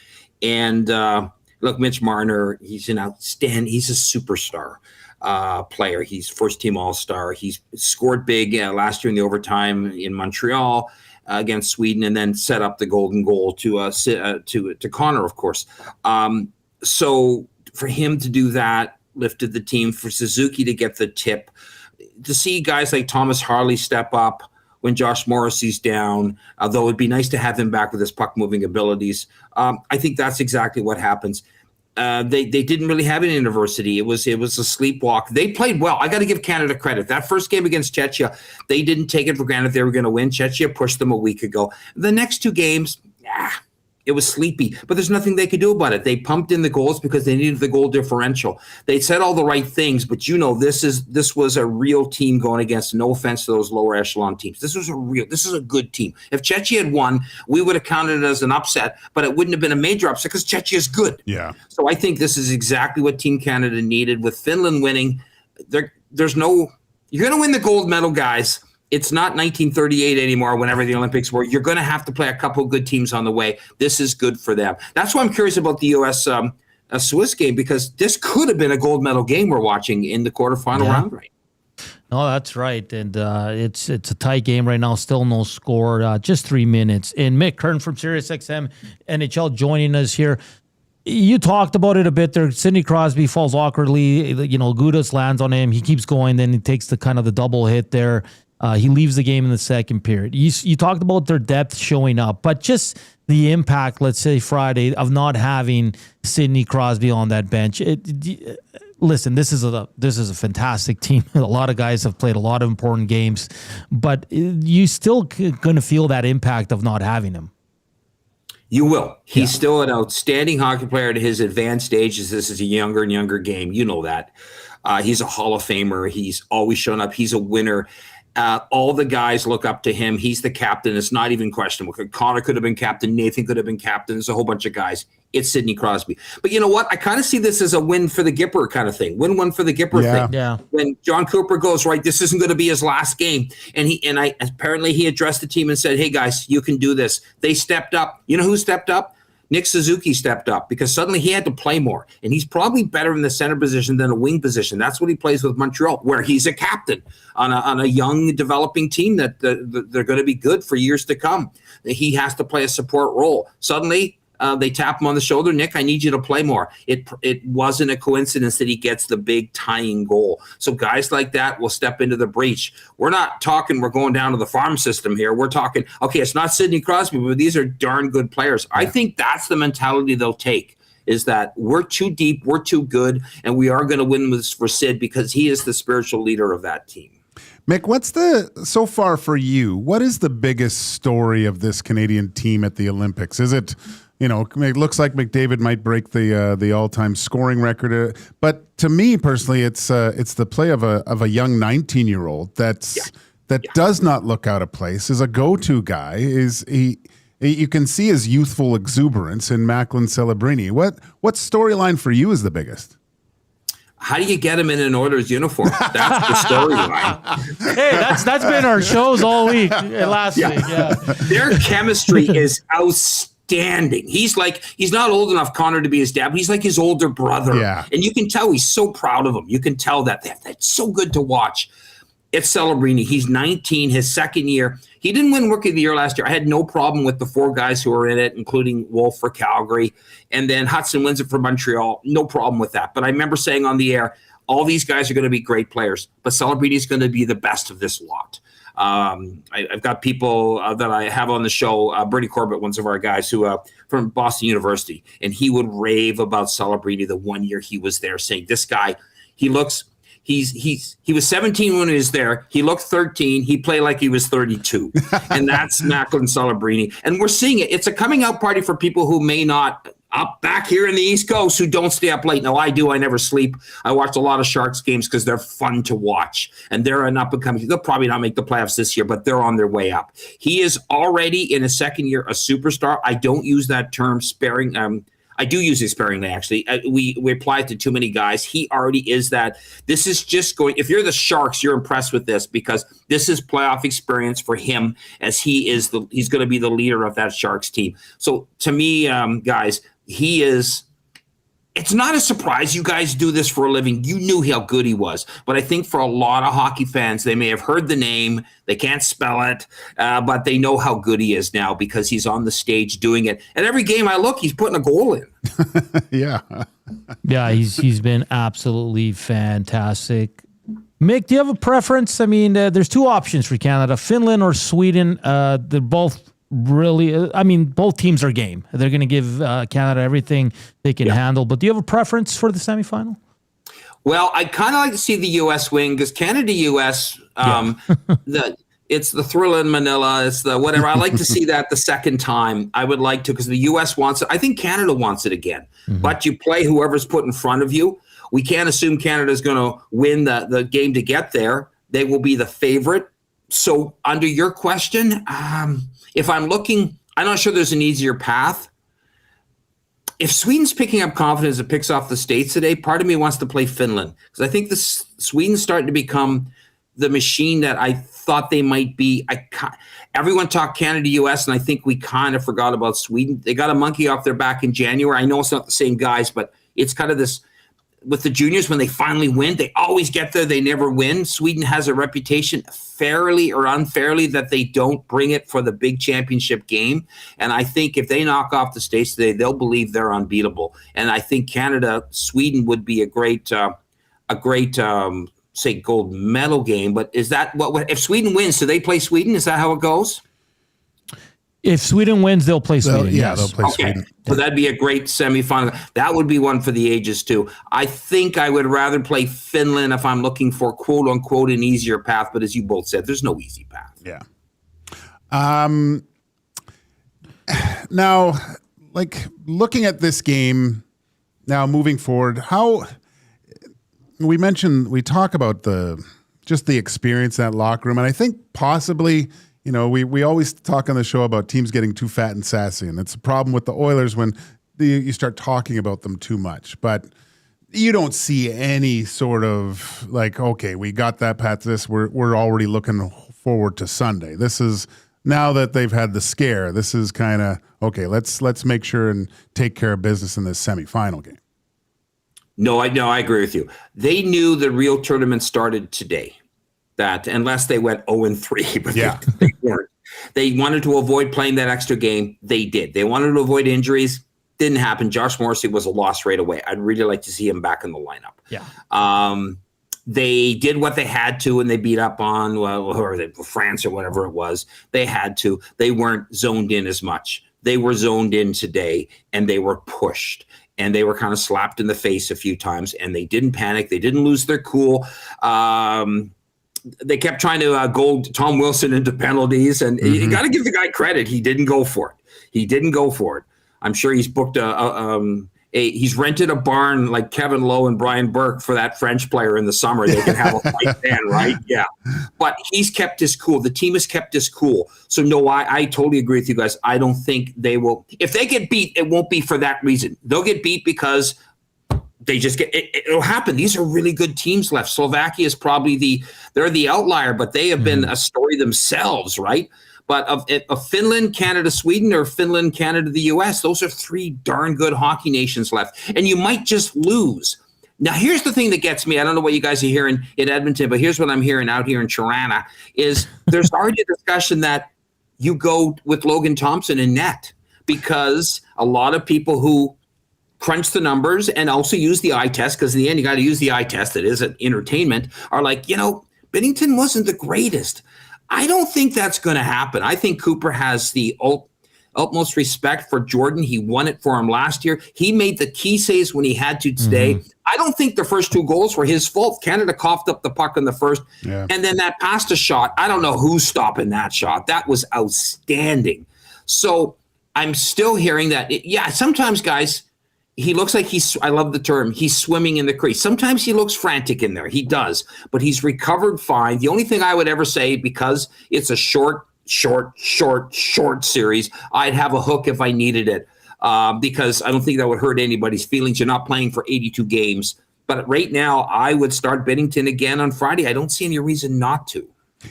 And look, Mitch Marner, he's a superstar player. He's first team All-Star. He's scored big last year in the overtime in Montreal against Sweden, and then set up the golden goal to Connor, of course. So for him to do that, lifted the team. For Suzuki to get the tip, to see guys like Thomas Harley step up when Josh Morrissey's down, although it'd be nice to have him back with his puck-moving abilities. I think that's exactly what happens. They didn't really have an adversity. It was a sleepwalk. They played well. I got to give Canada credit. That first game against Czechia, they didn't take it for granted they were going to win. Czechia pushed them a week ago. The next two games, it was sleepy, but there's nothing they could do about it. They pumped in the goals because they needed the goal differential. They said all the right things, but this was a real team going against, no offense to those lower echelon teams. This is a good team. If Czechia had won, we would have counted it as an upset, but it wouldn't have been a major upset because Czechia is good. Yeah. So I think this is exactly what Team Canada needed. With Finland winning, you're going to win the gold medal, guys. It's not 1938 anymore, whenever the Olympics were. You're going to have to play a couple of good teams on the way. This is good for them. That's why I'm curious about the U.S. Swiss game, because this could have been a gold medal game we're watching in the quarterfinal round right. No, that's right. And it's a tight game right now. Still no score, just 3 minutes. And Mick Kern from SiriusXM NHL joining us here. You talked about it a bit there. Sidney Crosby falls awkwardly. Gudas lands on him. He keeps going. Then he takes the double hit there. He leaves the game in the second period. You talked about their depth showing up, but just the impact, let's say Friday, of not having Sidney Crosby on that bench. Listen, this is a fantastic team. A lot of guys have played a lot of important games, but you still going to feel that impact of not having him. You will. He's still an outstanding hockey player at his advanced age. This is a younger and younger game. You know that. He's a Hall of Famer. He's always shown up. He's a winner. All the guys look up to him. He's the captain. It's not even questionable. Connor could have been captain. Nathan could have been captain. There's a whole bunch of guys. It's Sidney Crosby. But you know what? I kind of see this as a win for the Gipper kind of thing. Win-win for the Gipper thing. Yeah. When John Cooper goes, right, this isn't going to be his last game. And apparently he addressed the team and said, hey, guys, you can do this. They stepped up. You know who stepped up? Nick Suzuki stepped up because suddenly he had to play more. And he's probably better in the center position than a wing position. That's what he plays with Montreal, where he's a captain on a young developing team that they're going to be good for years to come. He has to play a support role. Suddenly, they tap him on the shoulder. Nick, I need you to play more. It wasn't a coincidence that he gets the big tying goal. So guys like that will step into the breach. We're not talking we're going down to the farm system here. We're talking, okay, it's not Sidney Crosby, but these are darn good players. I think that's the mentality they'll take, is that we're too deep, we're too good, and we are going to win this for Sid because he is the spiritual leader of that team. Mick, so far for you, what is the biggest story of this Canadian team at the Olympics? Is it, it looks like McDavid might break the all-time scoring record, but to me personally, it's the play of a young 19-year-old that does not look out of place, is a go-to guy, You can see his youthful exuberance in Macklin Celebrini. What storyline for you is the biggest? How do you get him in an Oilers uniform? That's the storyline. Hey, that's been our shows all week, last week. Yeah. Their chemistry is outstanding. He's not old enough, Connor, to be his dad, but he's like his older brother. Yeah. And you can tell he's so proud of him. You can tell that's so good to watch. It's Celebrini. He's 19, his second year. He didn't win Rookie of the Year last year. I had no problem with the 4 guys who were in it, including Wolf for Calgary. And then Hudson wins it for Montreal. No problem with that. But I remember saying on the air, all these guys are going to be great players, but Celebrini is going to be the best of this lot. I've got people that I have on the show. Bernie Corbett, one of our guys who from Boston University, and he would rave about Celebrini the 1 year he was there, saying this guy, he was 17 when he was there. He looked 13. He played like he was 32. And that's Macklin Celebrini. And we're seeing it. It's a coming out party for people who may not up back here in the East Coast who don't stay up late. No, I do. I never sleep. I watch a lot of Sharks games because they're fun to watch. And they're an up and coming. They'll probably not make the playoffs this year, but they're on their way up. He is already in his second year a superstar. I don't use that term sparing. I do use it sparingly, actually. We apply it to too many guys. He already is that. This is just going – if you're the Sharks, you're impressed with this because this is playoff experience for him as he's going to be the leader of that Sharks team. So, to me, guys, he is – it's not a surprise you guys do this for a living. You knew how good he was. But I think for a lot of hockey fans, they may have heard the name. They can't spell it, but they know how good he is now because he's on the stage doing it. And every game I look, he's putting a goal in. Yeah. Yeah, he's been absolutely fantastic. Mick, do you have a preference? I mean, there's 2 options for Canada, Finland or Sweden. They're both really, I mean, both teams are game. They're going to give Canada everything they can handle. But do you have a preference for the semifinal? Well, I kind of like to see the U.S. win because Canada-U.S., it's the thrill in Manila. It's the whatever. I like to see that the second time. I would like to because the U.S. wants it. I think Canada wants it again. Mm-hmm. But you play whoever's put in front of you. We can't assume Canada's going to win the game to get there. They will be the favorite. So under your question, if I'm looking, I'm not sure there's an easier path. If Sweden's picking up confidence and picks off the States today, part of me wants to play Finland because I think Sweden's starting to become the machine that I thought they might be. Everyone talked Canada-US, and I think we kind of forgot about Sweden. They got a monkey off their back in January. I know it's not the same guys, but it's kind of this with the juniors when they finally win. They always get there. They never win. Sweden has a reputation, fairly or unfairly, that they don't bring it for the big championship game. And I think if they knock off the States today, they'll believe they're unbeatable. And I think Sweden would be a great say gold medal game. But is that what if Sweden wins? Do they play Sweden? Is that how it goes? If Sweden wins, they'll play Sweden. They'll play Sweden. So that'd be a great semifinal. That would be one for the ages too. I think I would rather play Finland if I'm looking for quote unquote an easier path. But as you both said, there's no easy path. Yeah. Now, like looking at this game now, moving forward, how we talk about the experience in that locker room, and I think possibly. You know, we always talk on the show about teams getting too fat and sassy, and it's a problem with the Oilers when you start talking about them too much. But you don't see any sort of like, okay, we got that past this. We're already looking forward to Sunday. This is now that they've had the scare. This is kind of okay. Let's make sure and take care of business in this semifinal game. No, I agree with you. They knew the real tournament started today. That unless they went 0-3, but they weren't. They wanted to avoid playing that extra game. They did. They wanted to avoid injuries. Didn't happen. Josh Morrissey was a loss right away. I'd really like to see him back in the lineup. Yeah. They did what they had to, and they beat up on France or whatever it was. They had to. They weren't zoned in as much. They were zoned in today, and they were pushed. And they were kind of slapped in the face a few times, and they didn't panic. They didn't lose their cool. They kept trying to gold Tom Wilson into penalties, and you got to give the guy credit. He didn't go for it. I'm sure he's booked he's rented a barn like Kevin Lowe and Brian Burke for that French player in the summer. They can have a fight then, right? Yeah. But he's kept us cool. The team has kept us cool. So, no, I totally agree with you guys. I don't think they will. If they get beat, it won't be for that reason. They'll get beat because they just get it'll happen. These are really good teams left. Slovakia is probably they're the outlier, but they have been a story themselves, right? But of Finland, Canada, Sweden, or Finland, Canada, the U.S., those are 3 darn good hockey nations left. And you might just lose. Now, here's the thing that gets me. I don't know what you guys are hearing in Edmonton, but here's what I'm hearing out here in Tirana is there's already a discussion that you go with Logan Thompson in net because a lot of people who crunch the numbers and also use the eye test, because in the end, you got to use the eye test. It is an entertainment, are like, Binnington wasn't the greatest. I don't think that's going to happen. I think Cooper has the utmost respect for Jordan. He won it for him last year. He made the key saves when he had to today. I don't think the first 2 goals were his fault. Canada coughed up the puck in the first. Yeah. And then that pasta shot, I don't know who's stopping that shot. That was outstanding. So I'm still hearing that. Sometimes, guys, he looks like I love the term, he's swimming in the crease. Sometimes he looks frantic in there. He does, but he's recovered fine. The only thing I would ever say, because it's a short series, I'd have a hook if I needed it, because I don't think that would hurt anybody's feelings. You're not playing for 82 games. But right now, I would start Binnington again on Friday. I don't see any reason not to.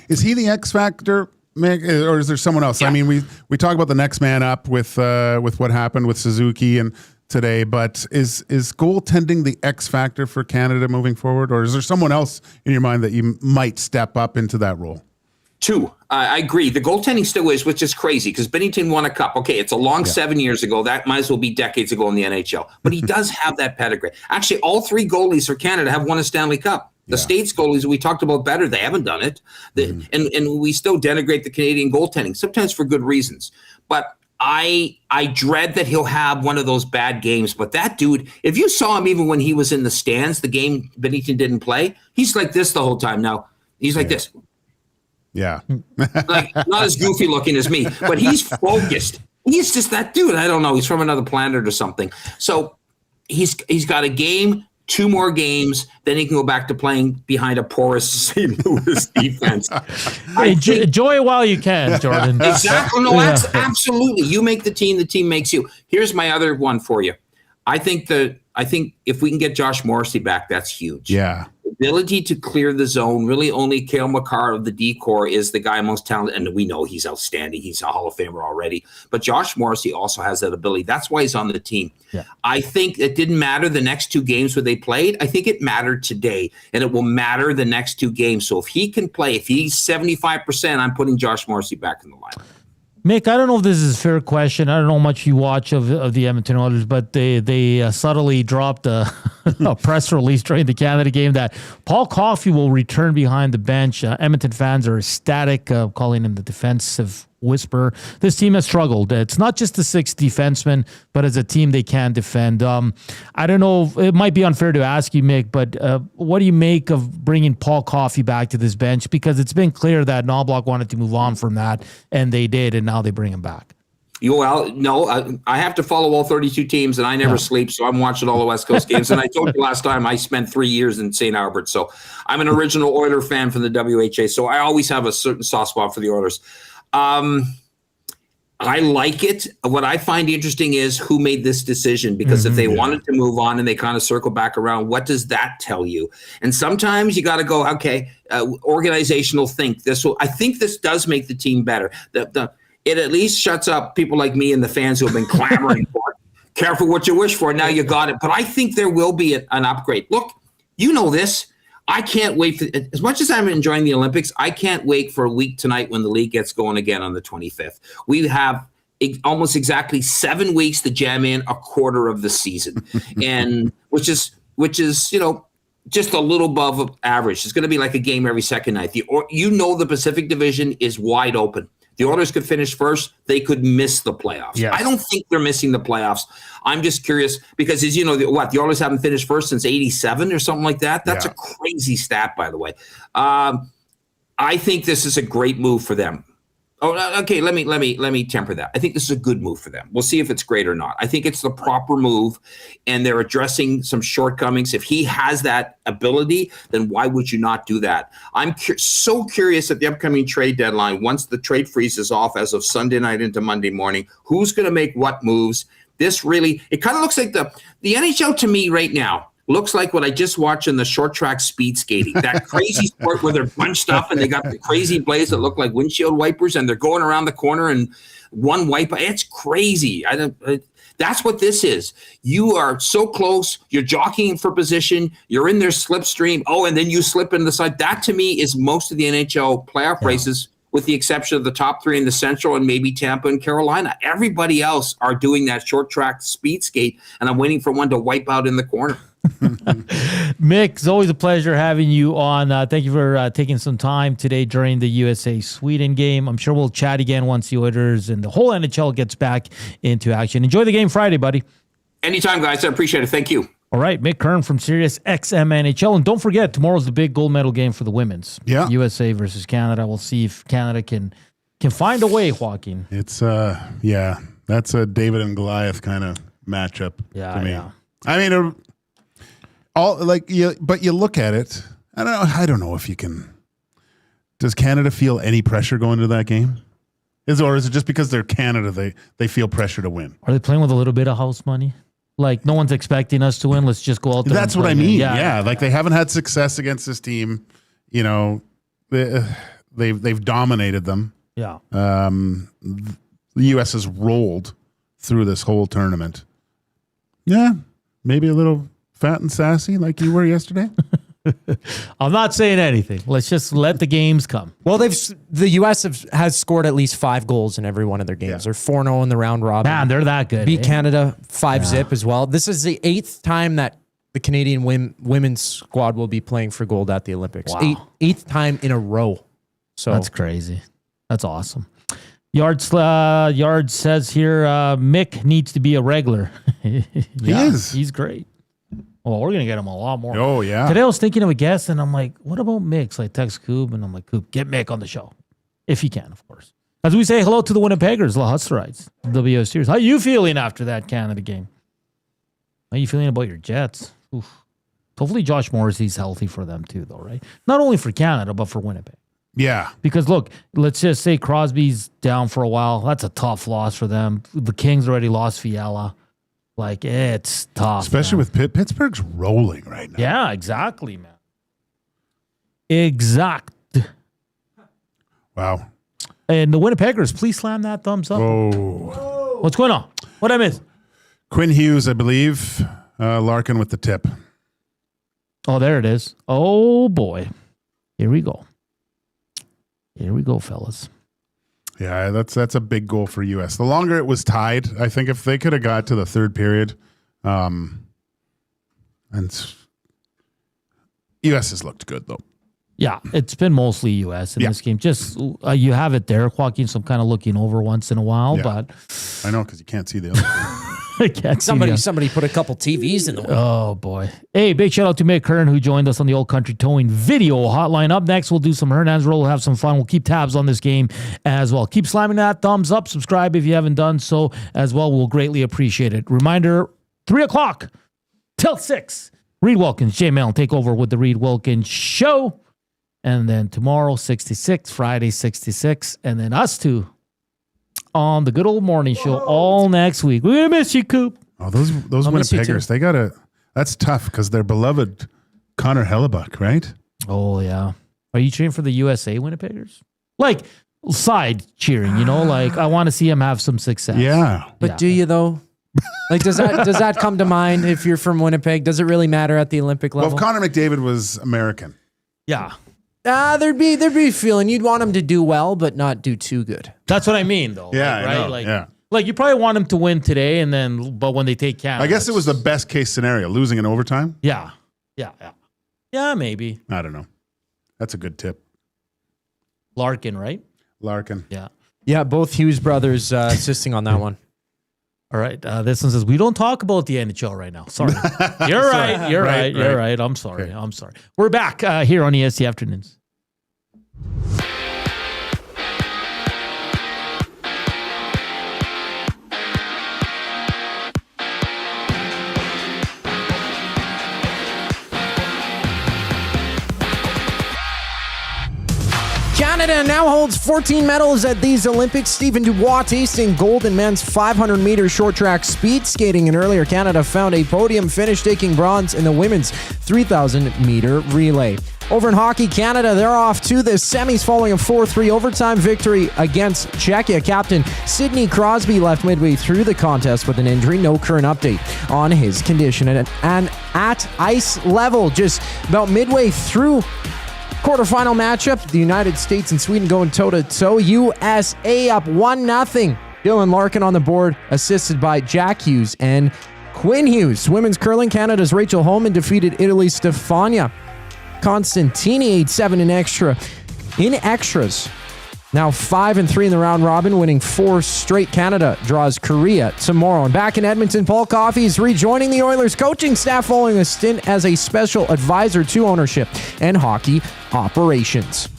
Is he the X factor, Mick, or is there someone else? Yeah. I mean, we talk about the next man up with what happened with Suzuki and today, but is goaltending the X factor for Canada moving forward, or is there someone else in your mind that you might step up into that role? 2, I agree. The goaltending still is, which is crazy because Binnington won a cup. Okay, it's a long 7 years ago. That might as well be decades ago in the NHL. But he does have that pedigree. Actually, all 3 goalies for Canada have won a Stanley Cup. The States goalies we talked about better, they haven't done it. And we still denigrate the Canadian goaltending, sometimes for good reasons. But I dread that he'll have one of those bad games. But that dude, if you saw him even when he was in the stands, the game Binnington didn't play, he's like this the whole time now. He's like this. Yeah. Like, not as goofy looking as me, but he's focused. He's just that dude. I don't know. He's from another planet or something. So he's got a game, 2 more games, then he can go back to playing behind a porous St. Louis defense. Enjoy it while you can, Jordan. Exactly. No, absolutely. You make the team makes you. Here's my other one for you. I think if we can get Josh Morrissey back, that's huge. Yeah. Ability to clear the zone. Really, only Cale Makar of the D-Corps is the guy most talented, and we know he's outstanding. He's a Hall of Famer already. But Josh Morrissey also has that ability. That's why he's on the team. Yeah. I think it didn't matter the next 2 games where they played. I think it mattered today, and it will matter the next 2 games. So if he can play, if he's 75%, I'm putting Josh Morrissey back in the lineup. Mick, I don't know if this is a fair question. I don't know how much you watch of the Edmonton Oilers, but they subtly dropped a press release during the Canada game that Paul Coffey will return behind the bench. Edmonton fans are ecstatic, calling him the defensive whisperer. This team has struggled. It's not just the 6 defensemen, but as a team they can defend. I don't know. It might be unfair to ask you, Mick, but what do you make of bringing Paul Coffey back to this bench? Because it's been clear that Knobloch wanted to move on from that, and they did, and now they bring him back. Well, no, I have to follow all 32 teams, and I never sleep, so I'm watching all the West Coast games. And I told you last time I spent 3 years in St. Albert, so I'm an original Oiler fan from the WHA, so I always have a certain soft spot for the Oilers. I like it. What I find interesting is who made this decision, because if they wanted to move on and they kind of circle back around, what does that tell you? And sometimes you got to go, okay, organizational think. I think this does make the team better. It at least shuts up people like me and the fans who have been clamoring for it. Careful what you wish for. Now you got it. But I think there will be an upgrade. Look, you know this. I can't wait. As much as I'm enjoying the Olympics, I can't wait for a week tonight when the league gets going again on the 25th. We have almost exactly 7 weeks to jam in a quarter of the season, and which is just a little above average. It's going to be like a game every second night. The Pacific Division is wide open. The Oilers could finish first. They could miss the playoffs. Yes. I don't think they're missing the playoffs. I'm just curious because, as you know, the Oilers haven't finished first since 87 or something like that. That's a crazy stat, by the way. I think this is a great move for them. Oh, okay. Let me temper that. I think this is a good move for them. We'll see if it's great or not. I think it's the proper move, and they're addressing some shortcomings. If he has that ability, then why would you not do that? I'm so curious at the upcoming trade deadline. Once the trade freeze is off, as of Sunday night into Monday morning, who's going to make what moves? This really, it kind of looks like the NHL to me right now. Looks like what I just watched in the short track speed skating, that crazy sport where they're bunched up and they got the crazy blades that look like windshield wipers and they're going around the corner and one wipe. It's crazy. That's what this is. You are so close. You're jockeying for position. You're in their slipstream. Oh, and then you slip in the side. That to me is most of the NHL playoff races, with the exception of the top three in the Central and maybe Tampa and Carolina. Everybody else are doing that short track speed skate, and I'm waiting for one to wipe out in the corner. Mick, it's always a pleasure having you on. Thank you for taking some time today during the USA-Sweden game. I'm sure we'll chat again once the Oilers and the whole NHL gets back into action. Enjoy the game Friday, buddy. Anytime, guys. I appreciate it. Thank you. All right, Mick Kern from SiriusXM NHL. And don't forget, tomorrow's the big gold medal game for the women's. Yeah. USA versus Canada. We'll see if Canada can find a way, Joaquin. It's, that's a David and Goliath kind of matchup to me. Yeah. I mean, but you look at it. I don't know if you can. Does Canada feel any pressure going into that game? Or is it just because they're Canada they feel pressure to win? Are they playing with a little bit of house money? Like no one's expecting us to win. Let's just go out there. That's what I mean. Yeah. Like they haven't had success against this team. You know, they've dominated them. Yeah. The U.S. has rolled through this whole tournament. Yeah, maybe a little fat and sassy like you were yesterday. I'm not saying anything. Let's just let the games come. Well, the U.S. has scored at least 5 goals in every one of their games. They're 4-0 in the round robin. Man, they're that good. Beat Canada 5-0 as well. This is the 8th time that the Canadian women's squad will be playing for gold at the Olympics. Wow. 8th time in a row. So that's crazy. That's awesome. Yard says here, Mick needs to be a regular. He is. He's great. Well, we're going to get him a lot more. Oh, yeah. Today I was thinking of a guest, and I'm like, what about Mick? So I text Coop, and I'm like, Coop, get Mick on the show. If he can, of course. As we say hello to the Winnipeggers, the Hustlerites, WO Series. How are you feeling after that Canada game? How are you feeling about your Jets? Oof. Hopefully Josh Morrissey's healthy for them too, though, right? Not only for Canada, but for Winnipeg. Yeah. Because, look, let's just say Crosby's down for a while. That's a tough loss for them. The Kings already lost Fiala. Like, it's tough. Especially with Pittsburgh's rolling right now. Yeah, exactly, man. Exact. Wow. And the Winnipeggers, please slam that thumbs up. Whoa. What's going on? What'd I miss? Quinn Hughes, I believe. Larkin with the tip. Oh, there it is. Oh, boy. Here we go. Here we go, fellas. Yeah, that's a big goal for U.S. The longer it was tied, I think if they could have got to the third period, and U.S. has looked good, though. Yeah, it's been mostly U.S. in this game. Just you have it there, Joaquin, so I'm kind of looking over once in a while, but I know because you can't see the other. I can't see somebody put a couple TVs in the way. Oh, boy. Hey, big shout out to Mick Kern, who joined us on the Old Country Towing video hotline. Up next, we'll do some Hernand's roll. We'll have some fun. We'll keep tabs on this game as well. Keep slamming that thumbs up. Subscribe if you haven't done so as well. We'll greatly appreciate it. Reminder, 3 o'clock till 6. Reed Wilkins, Jay Mellon, take over with the Reed Wilkins Show. And then tomorrow, 66, Friday, 66. And then us two on the good old morning show all next week. We're going to miss you, Coop. Oh, those Winnipeggers, they got to, that's tough because they're beloved Connor Hellebuck, right? Oh, yeah. Are you cheering for the USA Winnipeggers? Like, side cheering, you know? Like, I want to see him have some success. Yeah. But do you, though? Like, does that come to mind if you're from Winnipeg? Does it really matter at the Olympic level? Well, if Connor McDavid was American. Yeah. There'd be a feeling you'd want him to do well, but not do too good. That's what I mean, though. Yeah, like, I right? know. Like, like you probably want him to win today, but when they take Canada, I guess it was the best case scenario, losing in overtime. Yeah, maybe. I don't know. That's a good tip. Larkin, right? Larkin. Yeah. Both Hughes brothers assisting on that one. All right. This one says, we don't talk about the NHL right now. Sorry. You're right. You're right. You're right. I'm sorry. Okay. I'm sorry. We're back here on EST Afternoons. Canada now holds 14 medals at these Olympics. Stephen Dubois tasting gold in men's 500-meter short track speed skating. And earlier, Canada found a podium finish, taking bronze in the women's 3,000-meter relay. Over in hockey, Canada, they're off to the semis following a 4-3 overtime victory against Czechia. Captain Sidney Crosby left midway through the contest with an injury. No current update on his condition. And at ice level, just about midway through quarterfinal matchup, the United States and Sweden going toe-to-toe. USA up 1-0. Dylan Larkin on the board, assisted by Jack Hughes and Quinn Hughes. Women's curling, Canada's Rachel Homan defeated Italy's Stefania Constantini 8-7 in extras. Now 5-3 in the round robin, winning 4 straight. Canada draws Korea tomorrow. And back in Edmonton, Paul Coffey is rejoining the Oilers coaching staff following a stint as a special advisor to ownership and hockey operations.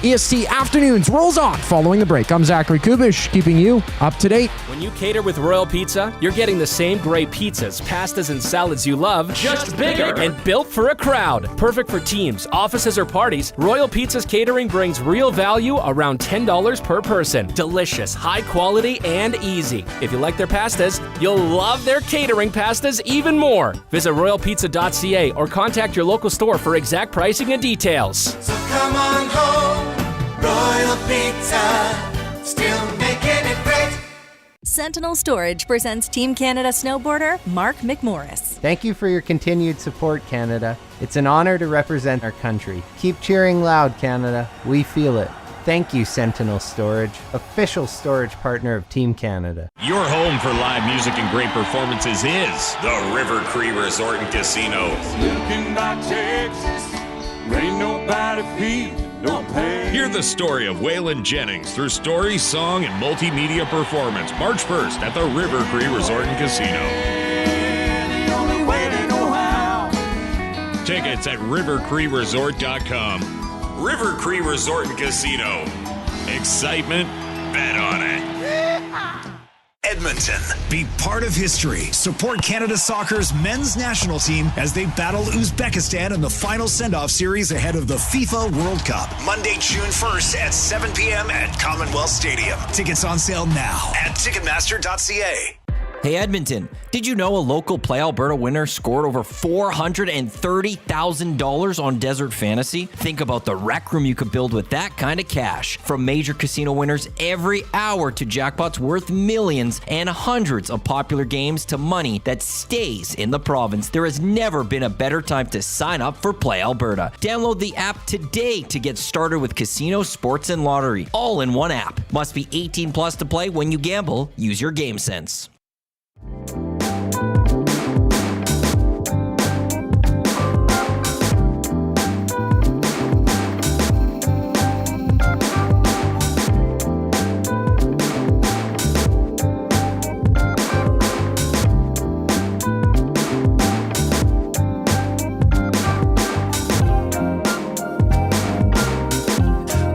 EST Afternoons rolls on following the break. I'm Zachary Kubish, keeping you up to date. When you cater with Royal Pizza, you're getting the same great pizzas, pastas, and salads you love, just bigger and built for a crowd. Perfect for teams, offices, or parties, Royal Pizza's catering brings real value around $10 per person. Delicious, high quality, and easy. If you like their pastas, you'll love their catering pastas even more. Visit royalpizza.ca or contact your local store for exact pricing and details. So come on home. Royal Pizza, still making it great. Sentinel Storage presents Team Canada snowboarder Mark McMorris. Thank you for your continued support, Canada. It's an honor to represent our country. Keep cheering loud, Canada. We feel it. Thank you, Sentinel Storage, official storage partner of Team Canada. Your home for live music and great performances is the River Cree Resort and Casino. Looking by Texas, ain't nobody feel no pain. Hear the story of Waylon Jennings through story, song, and multimedia performance March 1st at the River Cree Resort and Casino. The only way they know how. Tickets at rivercreeresort.com. River Cree Resort and Casino. Excitement, bet on it. Edmonton. Be part of history. Support Canada Soccer's men's national team as they battle Uzbekistan in the final send-off series ahead of the FIFA World Cup. Monday, June 1st at 7 p.m. at Commonwealth Stadium. Tickets on sale now at Ticketmaster.ca. Hey Edmonton, did you know a local Play Alberta winner scored over $430,000 on Desert Fantasy? Think about the rec room you could build with that kind of cash. From major casino winners every hour to jackpots worth millions and hundreds of popular games to money that stays in the province, there has never been a better time to sign up for Play Alberta. Download the app today to get started with casino, sports, and lottery, all in one app. Must be 18 plus to play. When you gamble, use your game sense.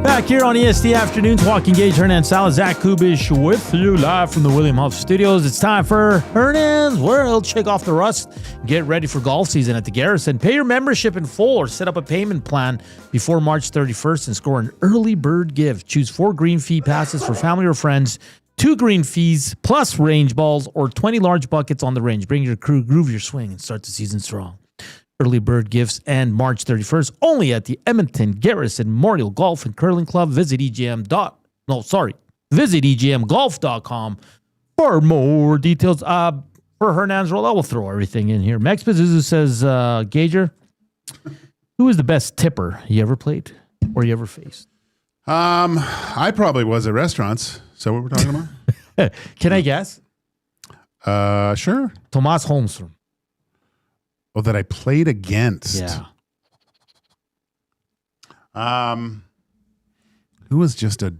Back here on EST Afternoons, Joaquin, Gage, Hernan, Salas, Zach Kubish with you live from the William Huff Studios. It's time for Hernand's World. Shake off the rust. Get ready for golf season at the Garrison. Pay your membership in full or set up a payment plan before March 31st and score an early bird gift. Choose 4 green fee passes for family or friends, 2 green fees plus range balls, or 20 large buckets on the range. Bring your crew, groove your swing, and start the season strong. Early bird gifts and March 31st only at the Edmonton Garrison Memorial Golf and Curling Club. Visit EGMGolf.com for more details. For Hernand's roll, I will throw everything in here. Max Pazuzu says, Gager, who is the best tipper you ever played or you ever faced? I probably was at restaurants. So what we're talking about? Can I guess? Sure. Tomas Holmstrom. Oh, that I played against. Yeah. Who was just a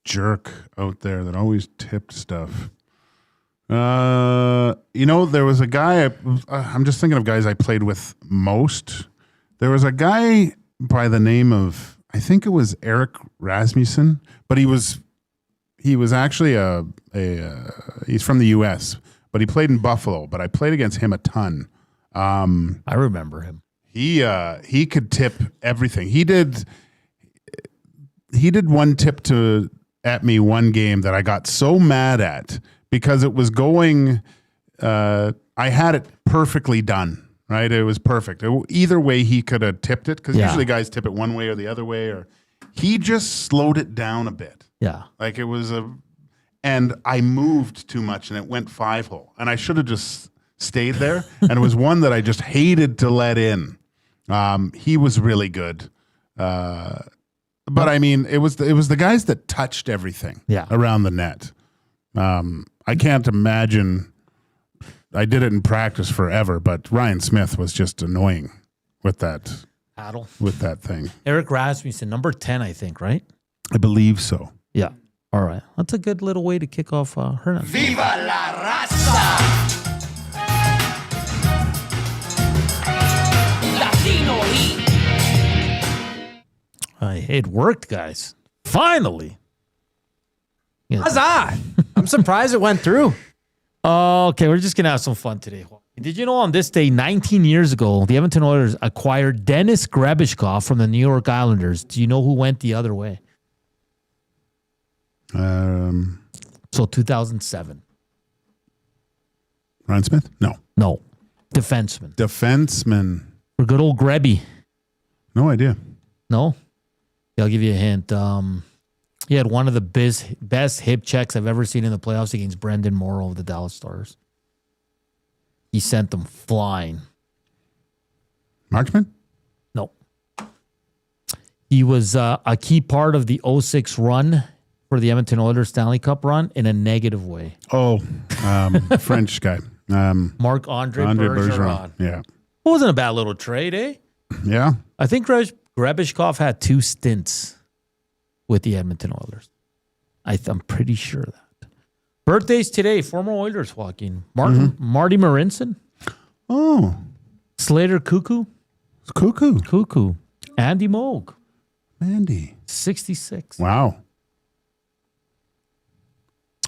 jerk out there that always tipped stuff? There was a guy. I'm just thinking of guys I played with most. There was a guy by the name of, I think it was Eric Rasmussen, but he was actually he's from the U.S., but he played in Buffalo. But I played against him a ton. I remember him. He could tip everything. He did. one tip at me one game that I got so mad at because it was going. I had it perfectly done. Right, it was perfect. Either way, he could have tipped it because usually guys tip it one way or the other way. Or he just slowed it down a bit. Yeah, like it was and I moved too much and it went 5-hole, and I should have just stayed there. And it was one that I just hated to let in. He was really good, but I mean, it was the guys that touched everything around the net. I can't imagine. I did it in practice forever, but Ryan Smith was just annoying with that paddle, with that thing. Eric Rasmussen, number 10, I think, right? I believe so. Yeah. All right. That's a good little way to kick off Hernan. Viva la raza! Latino Heat. It worked, guys. Finally. Huzzah! I'm surprised it went through. Okay, we're just going to have some fun today. Did you know on this day, 19 years ago, the Edmonton Oilers acquired Denis Grebishkov from the New York Islanders? Do you know who went the other way? So 2007. Ryan Smith? No. No. Defenseman. For good old Grebby. No idea. No? Yeah, I'll give you a hint. He had one of the best hip checks I've ever seen in the playoffs against Brendan Morrow of the Dallas Stars. He sent them flying. Marchman? No. He was a key part of the 06 run for the Edmonton Oilers Stanley Cup run in a negative way. Oh, French guy. Marc-Andre Bergeron. Yeah. It wasn't a bad little trade, eh? Yeah. I think Grebishkov had 2 stints with the Edmonton Oilers. I'm pretty sure of that. Birthdays today, former Oilers, Joaquin. Marty Marinson. Oh. Slater Cuckoo. Cuckoo. Andy Moog. Andy. 66. Wow.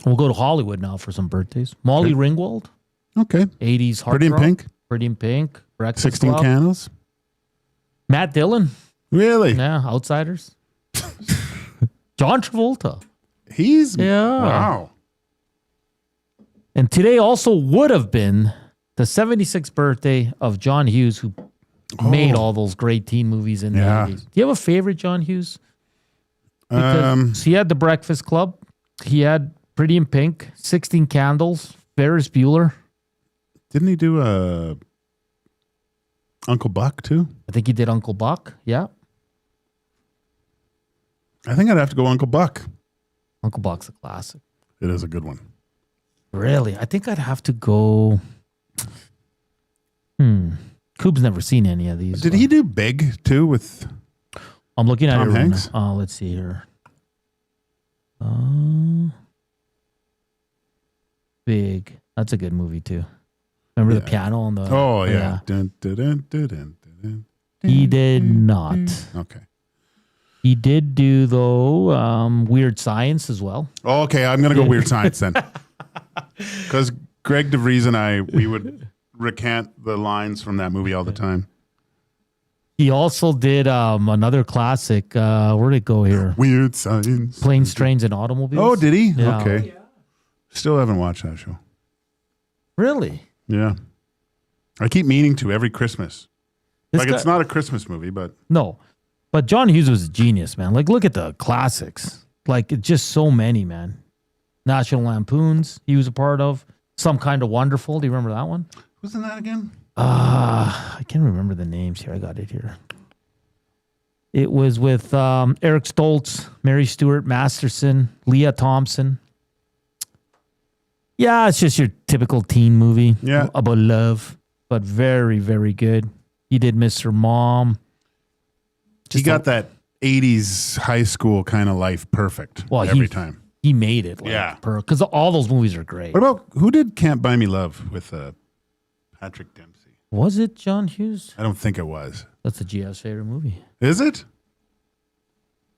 We'll go to Hollywood now for some birthdays. Molly Ringwald. Okay. 80s heartthrob. Pretty in Pink. Pretty in Pink. Breakfast 16 Club. Candles. Matt Dillon. Really? Yeah, Outsiders. John Travolta. Wow. And today also would have been the 76th birthday of John Hughes, who made all those great teen movies in the 80s. Do you have a favorite John Hughes? Because he had The Breakfast Club. He had Pretty in Pink, 16 Candles, Ferris Bueller. Didn't he do Uncle Buck too? I think he did Uncle Buck. Yeah. I think I'd have to go Uncle Buck. Uncle Buck's a classic. It is a good one. Really? I think I'd have to go. Coop's never seen any of these. Did he do Big too with I'm looking at Tom it right Hanks? now. Let's see here. Big. That's a good movie too. Remember the piano on the... Oh, yeah. Dun, dun, dun, dun, dun, dun, He did not. Okay. He did do, though, Weird Science as well. Oh, okay, I'm going to go Weird Science then. Because Greg DeVries and we would recant the lines from that movie all the time. He also did another classic. Where'd it go here? Weird Science. Planes, Trains, and Automobiles. Oh, did he? Yeah. Okay. Yeah. Still haven't watched that show. Really? Yeah. I keep meaning to every Christmas. It's not a Christmas movie, but... No. But John Hughes was a genius, man. Like, look at the classics. Like, it's just so many, man. National Lampoons, he was a part of. Some Kind of Wonderful. Do you remember that one? Who's in that again? I can't remember the names here. I got it here. It was with Eric Stoltz, Mary Stuart Masterson, Leah Thompson. Yeah, it's just your typical teen movie. Yeah. About love, but very, very good. He did Mr. Mom. He got that 80s high school kind of life perfect every time. He made it. Because all those movies are great. What about, who did Can't Buy Me Love with Patrick Dempsey? Was it John Hughes? I don't think it was. That's a GF's favorite movie. Is it?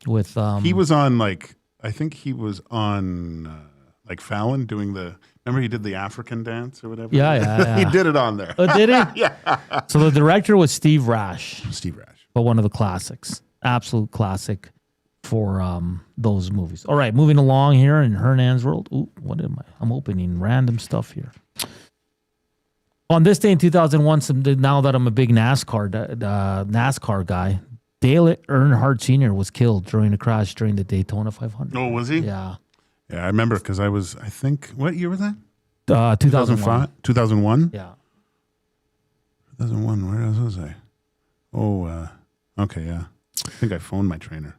With he was on I think he was on Fallon doing remember he did the African dance or whatever? Yeah. He did it on there. Oh, did he? Yeah. So the director was Steve Rash. But one of the classics. Absolute classic. for those movies. All right, moving along here in Hernand's world. Ooh, what am I? I'm opening random stuff here. On this day in 2001, now that I'm a big NASCAR guy, Dale Earnhardt Sr. was killed during a crash during the Daytona 500. Oh, was he? Yeah. Yeah, I remember because I think, what year was that? 2001. 2001? Yeah. 2001, where else was I? Oh, okay, yeah. I think I phoned my trainer.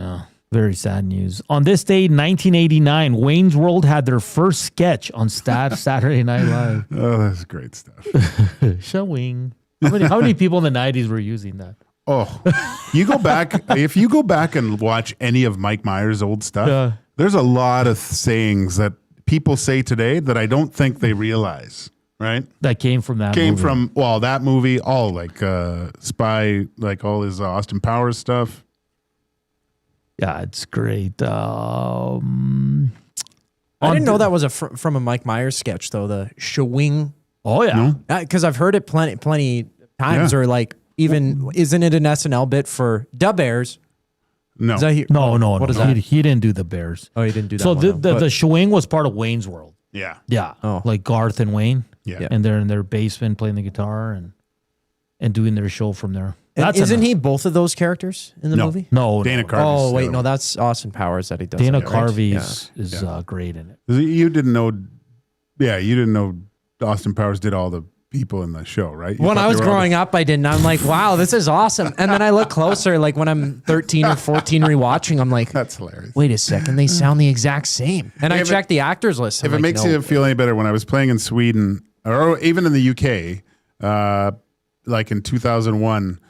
Yeah. Very sad news. On this day, 1989, Wayne's World had their first sketch on Saturday Night Live. Oh, that's great stuff. Showing. How many people in the 90s were using that? Oh, you go back. If you go back and watch any of Mike Myers' old stuff, there's a lot of sayings that people say today that I don't think they realize. Right? That came from that movie. That movie, all like Spy, like all his Austin Powers stuff. Yeah, it's great. I didn't know that was from a Mike Myers sketch, though. The showing. Oh, yeah. Because I've heard it plenty times, or like even, isn't it an SNL bit for Da Bears? No. No. What is that? He didn't do the Bears. Oh, he didn't do that. So the showing was part of Wayne's World. Yeah. Yeah. Oh. Like Garth and Wayne. Yeah. And they're in their basement playing the guitar and doing their show from there. Isn't he both of those characters in the movie? No. Dana Carvey. Oh, wait, no, that's Austin Powers that he does. Dana it, right? Carvey is great in it. You didn't know. Yeah, you didn't know Austin Powers did all the people in the show, right? When I was growing up, I didn't. I'm like, wow, this is awesome. And then I look closer, like when I'm 13 or 14 rewatching, I'm like, that's hilarious. Wait a second, they sound the exact same. And I checked the actors list. If it makes you feel any better, when I was playing in Sweden, or even in the UK, like in 2001,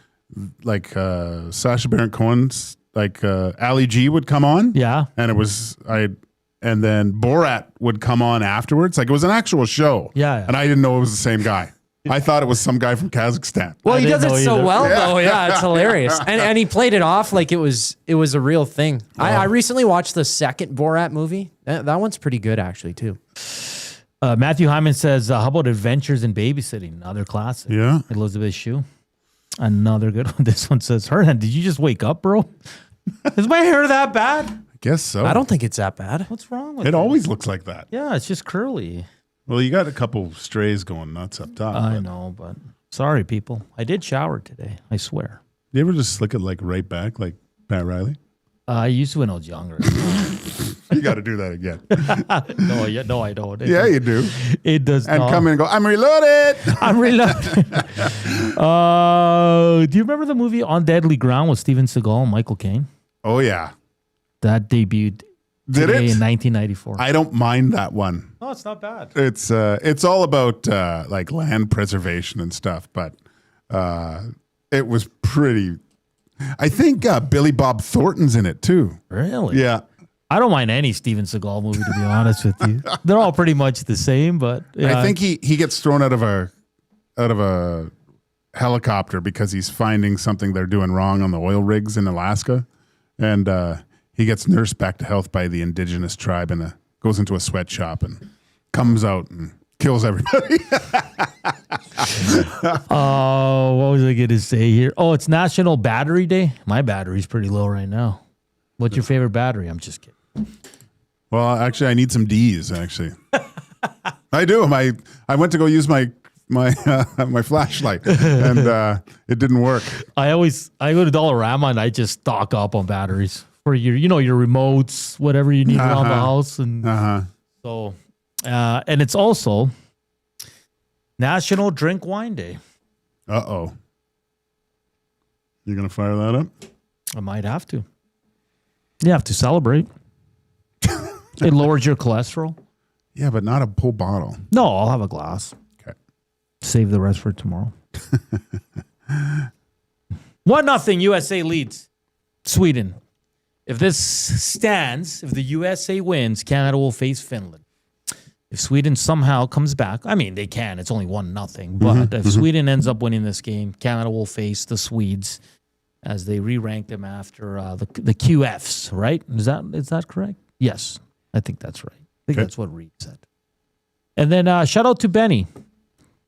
like Sacha Baron Cohen's, like Ali G would come on. Yeah. And and then Borat would come on afterwards. Like it was an actual show. Yeah. And I didn't know it was the same guy. I thought it was some guy from Kazakhstan. Well, he does it so well, though. Yeah, it's hilarious. And he played it off like it was a real thing. I recently watched the second Borat movie. That one's pretty good, actually, too. Matthew Hyman says, how about Adventures in Babysitting? Another classic. Yeah. Elizabeth Shue. Another good one. This one says, Hernan, did you just wake up, bro? Is my hair that bad? I guess so. I don't think it's that bad. What's wrong with it? It always looks like that. Yeah, it's just curly. Well, you got a couple strays going nuts up top. I know, but sorry, people. I did shower today. I swear. You ever just slick it like right back, like Pat Riley? I used to when I was younger. You got to do that again. No, I don't. Yeah, you do. It does and not. Come in and go, I'm reloaded. I'm reloaded. Do you remember the movie On Deadly Ground with Steven Seagal and Michael Caine? Oh, yeah. That debuted in 1994. I don't mind that one. No, it's not bad. It's all about like land preservation and stuff, but it was pretty. I think Billy Bob Thornton's in it too. Really? Yeah. I don't mind any Steven Seagal movie, to be honest with you. They're all pretty much the same, but I think he gets thrown out of a helicopter because he's finding something they're doing wrong on the oil rigs in Alaska, and he gets nursed back to health by the indigenous tribe and goes into a sweatshop and comes out and kills everybody. Oh, what was I going to say here? Oh, it's National Battery Day. My battery's pretty low right now. What's your favorite battery? I'm just kidding. Well, actually, I need some D's, actually. I do. I went to go use my flashlight, and it didn't work. I go to Dollarama, and I just stock up on batteries for your remotes, whatever you need around the house. And so, and it's also National Drink Wine Day. Uh-oh. You're going to fire that up? I might have to. You have to celebrate. It lowers your cholesterol. Yeah, but not a whole bottle. No, I'll have a glass. Okay. Save the rest for tomorrow. 1-0 USA leads Sweden. If this stands, if the USA wins, Canada will face Finland. If Sweden somehow comes back, I mean, they can. It's only 1-0. But if Sweden ends up winning this game, Canada will face the Swedes as they re-rank them after the QFs, right? Is that correct? Yes, I think that's right. I think that's what Reed said. And then shout out to Benny.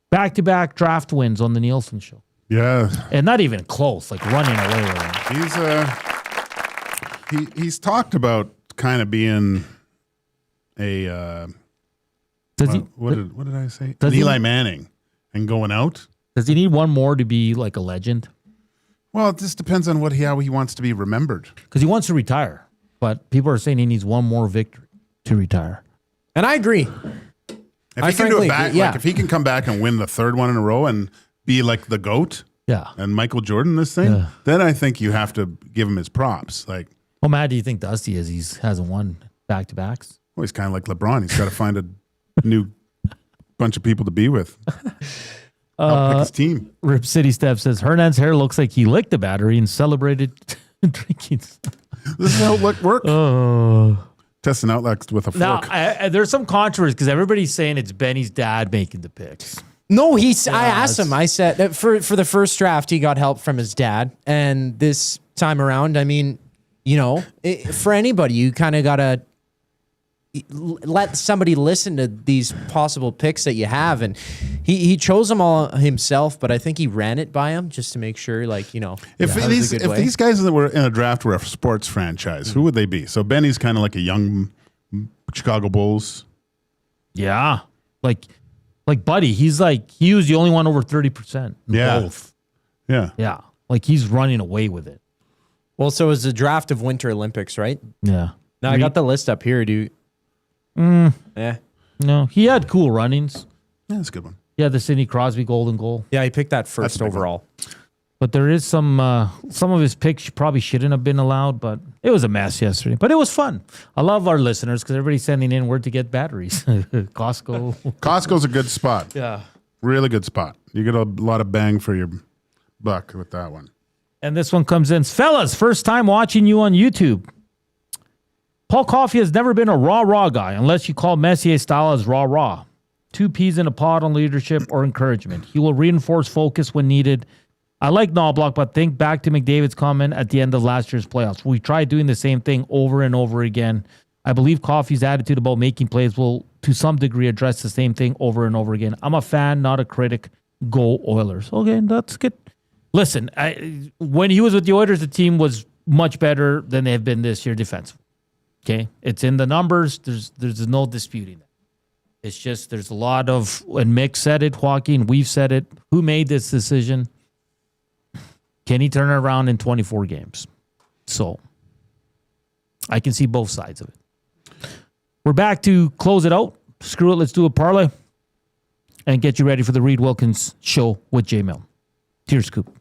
Back-to-back draft wins on the Nielsen show. Yeah. And not even close, like running away. He's talked about kind of being a what did I say? Eli Manning and going out. Does he need one more to be like a legend? Well, it just depends on how he wants to be remembered. Because he wants to retire, but people are saying he needs one more victory to retire. And I agree. If he can do it back, like if he can come back and win the third one in a row and be like the GOAT, and Michael Jordan this thing, then I think you have to give him his props. Like, how mad do you think Dusty is? He hasn't won back-to-backs. Well, he's kind of like LeBron. He's got to find a new bunch of people to be with. Help pick his team. Rip City Step says Hernand's hair looks like he licked the battery and celebrated drinking. This is how it works. Testing out with a fork. Now, there's some controversy because everybody's saying it's Benny's dad making the picks. No, I asked him. I said that for the first draft, he got help from his dad. And this time around, I mean, for anybody, you kind of got to let somebody listen to these possible picks that you have. And he chose them all himself, but I think he ran it by him just to make sure, if these guys that were in a draft were a sports franchise, who would they be? So Benny's kind of like a young Chicago Bulls. Yeah. Like Buddy, he was the only one over 30%. Both. Yeah. Yeah. Like he's running away with it. Well, so it was the draft of Winter Olympics, right? Yeah. Now I got the list up here, dude. Yeah. No, he had cool runnings. Yeah, that's a good one. Yeah, the Sidney Crosby golden goal. Yeah, he picked that first overall. But there is some of his picks probably shouldn't have been allowed, but it was a mess yesterday. But it was fun. I love our listeners because everybody's sending in where to get batteries. Costco. Costco's a good spot. Yeah. Really good spot. You get a lot of bang for your buck with that one. And this one comes in. Fellas, first time watching you on YouTube. Paul Coffey has never been a raw guy unless you call Messier's style as raw. 2 peas in a pod on leadership or encouragement. He will reinforce focus when needed. I like Knobloch, but think back to McDavid's comment at the end of last year's playoffs. We tried doing the same thing over and over again. I believe Coffey's attitude about making plays will, to some degree, address the same thing over and over again. I'm a fan, not a critic. Go Oilers. Okay, that's good. Listen, when he was with the Oilers, the team was much better than they have been this year defensively. Okay, it's in the numbers. There's no disputing that. It's just there's a lot of, and Mick said it, Joaquin, we've said it. Who made this decision? Can he turn it around in 24 games? So I can see both sides of it. We're back to close it out. Screw it, let's do a parlay and get you ready for the Reed Wilkins Show with J Mill. Cheers, Scoop.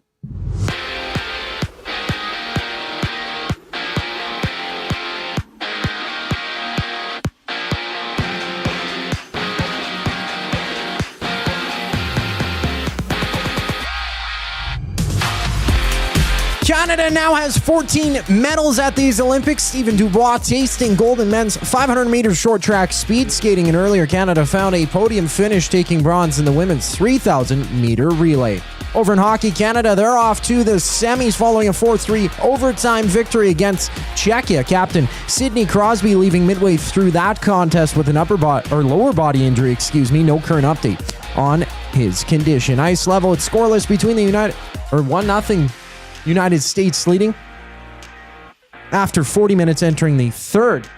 Canada now has 14 medals at these Olympics. Stephen Dubois tasting gold in men's 500 meters short track speed skating. And earlier, Canada found a podium finish, taking bronze in the women's 3,000 meter relay. Over in hockey, Canada, they're off to the semis following a 4-3 overtime victory against Czechia. Captain Sidney Crosby leaving midway through that contest with an lower body injury. No current update on his condition. Ice level, it's scoreless between the 1-0. United States leading after 40 minutes entering the third.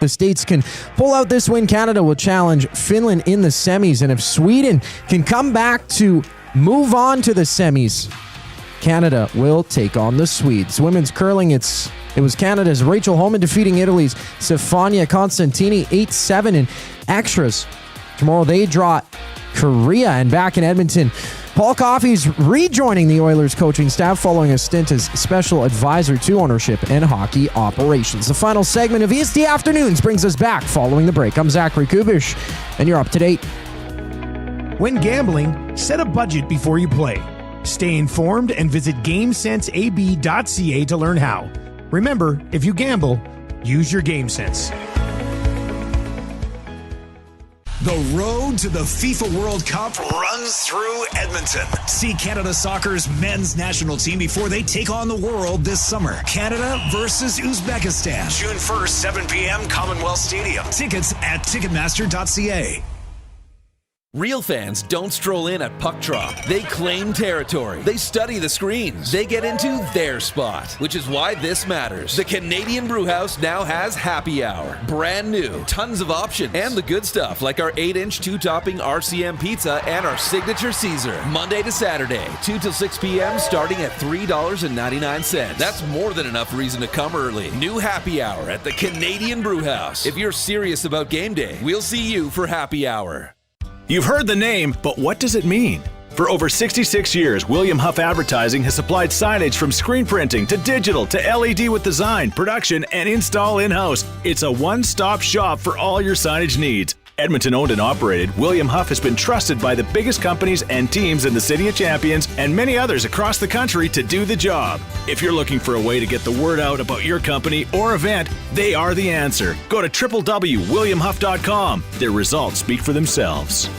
The States can pull out this win. Canada will challenge Finland in the semis. And if Sweden can come back to move on to the semis, Canada will take on the Swedes. Women's curling, it was Canada's Rachel Homan defeating Italy's Stefania Constantini 8-7 in extras. Tomorrow they draw Korea. And back in Edmonton, Paul Coffey's rejoining the Oilers coaching staff following a stint as special advisor to ownership and hockey operations. The final segment of EST Afternoons brings us back following the break. I'm Zachary Kubish, and you're up to date. When gambling, set a budget before you play. Stay informed and visit GameSenseAB.ca to learn how. Remember, if you gamble, use your game sense. The road to the FIFA World Cup runs through Edmonton. See Canada Soccer's men's national team before they take on the world this summer. Canada versus Uzbekistan. June 1st, 7 p.m., Commonwealth Stadium. Tickets at Ticketmaster.ca. Real fans don't stroll in at puck drop. They claim territory. They study the screens. They get into their spot, which is why this matters. The Canadian Brewhouse now has happy hour. Brand new, tons of options, and the good stuff like our 8-inch 2-topping RCM pizza and our signature Caesar. Monday to Saturday, 2 till 6 p.m. starting at $3.99. That's more than enough reason to come early. New happy hour at the Canadian Brewhouse. If you're serious about game day, we'll see you for happy hour. You've heard the name, but what does it mean? For over 66 years, William Huff Advertising has supplied signage from screen printing to digital to LED with design, production, and install in-house. It's a one-stop shop for all your signage needs. Edmonton owned and operated, William Huff has been trusted by the biggest companies and teams in the City of Champions and many others across the country to do the job. If you're looking for a way to get the word out about your company or event, they are the answer. Go to www.williamhuff.com. Their results speak for themselves.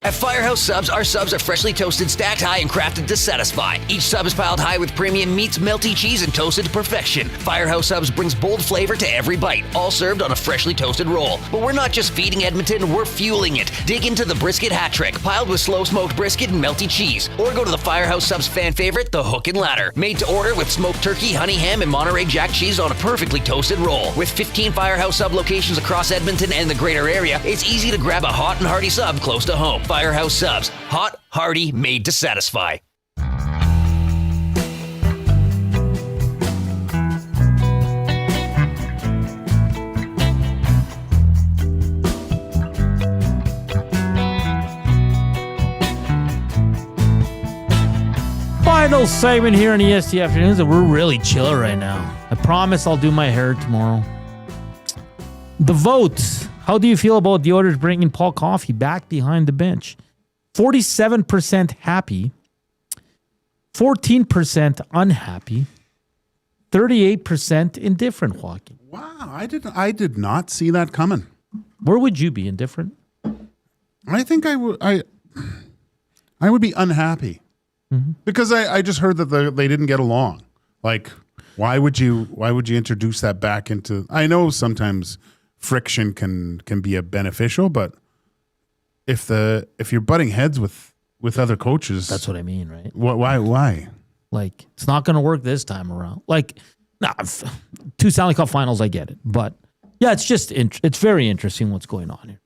At Firehouse Subs, our subs are freshly toasted, stacked high, and crafted to satisfy. Each sub is piled high with premium meats, melty cheese, and toasted to perfection. Firehouse Subs brings bold flavor to every bite, all served on a freshly toasted roll. But we're not just feeding Edmonton, we're fueling it. Dig into the brisket hat trick, piled with slow-smoked brisket and melty cheese. Or go to the Firehouse Subs fan favorite, the Hook and Ladder. Made to order with smoked turkey, honey ham, and Monterey Jack cheese on a perfectly toasted roll. With 15 Firehouse Sub locations across Edmonton and the greater area, it's easy to grab a hot and hearty sub close to home. Firehouse Subs. Hot, hearty, made to satisfy. Final segment here in EST Afternoons, and we're really chiller right now. I promise I'll do my hair tomorrow. The votes. How do you feel about the Oilers bringing Paul Coffey back behind the bench? 47% happy, 14% unhappy, 38% indifferent, Joaquin. Wow, I did not see that coming. Where would you be indifferent? I think I would be unhappy. Mm-hmm. Because I just heard that they didn't get along. Like, why would you introduce that back into? I know sometimes friction can be beneficial, but if you're butting heads with other coaches, that's what I mean, right? Why? Like, it's not going to work this time around. Like, two Stanley Cup Finals, I get it, but yeah, it's just it's very interesting what's going on here.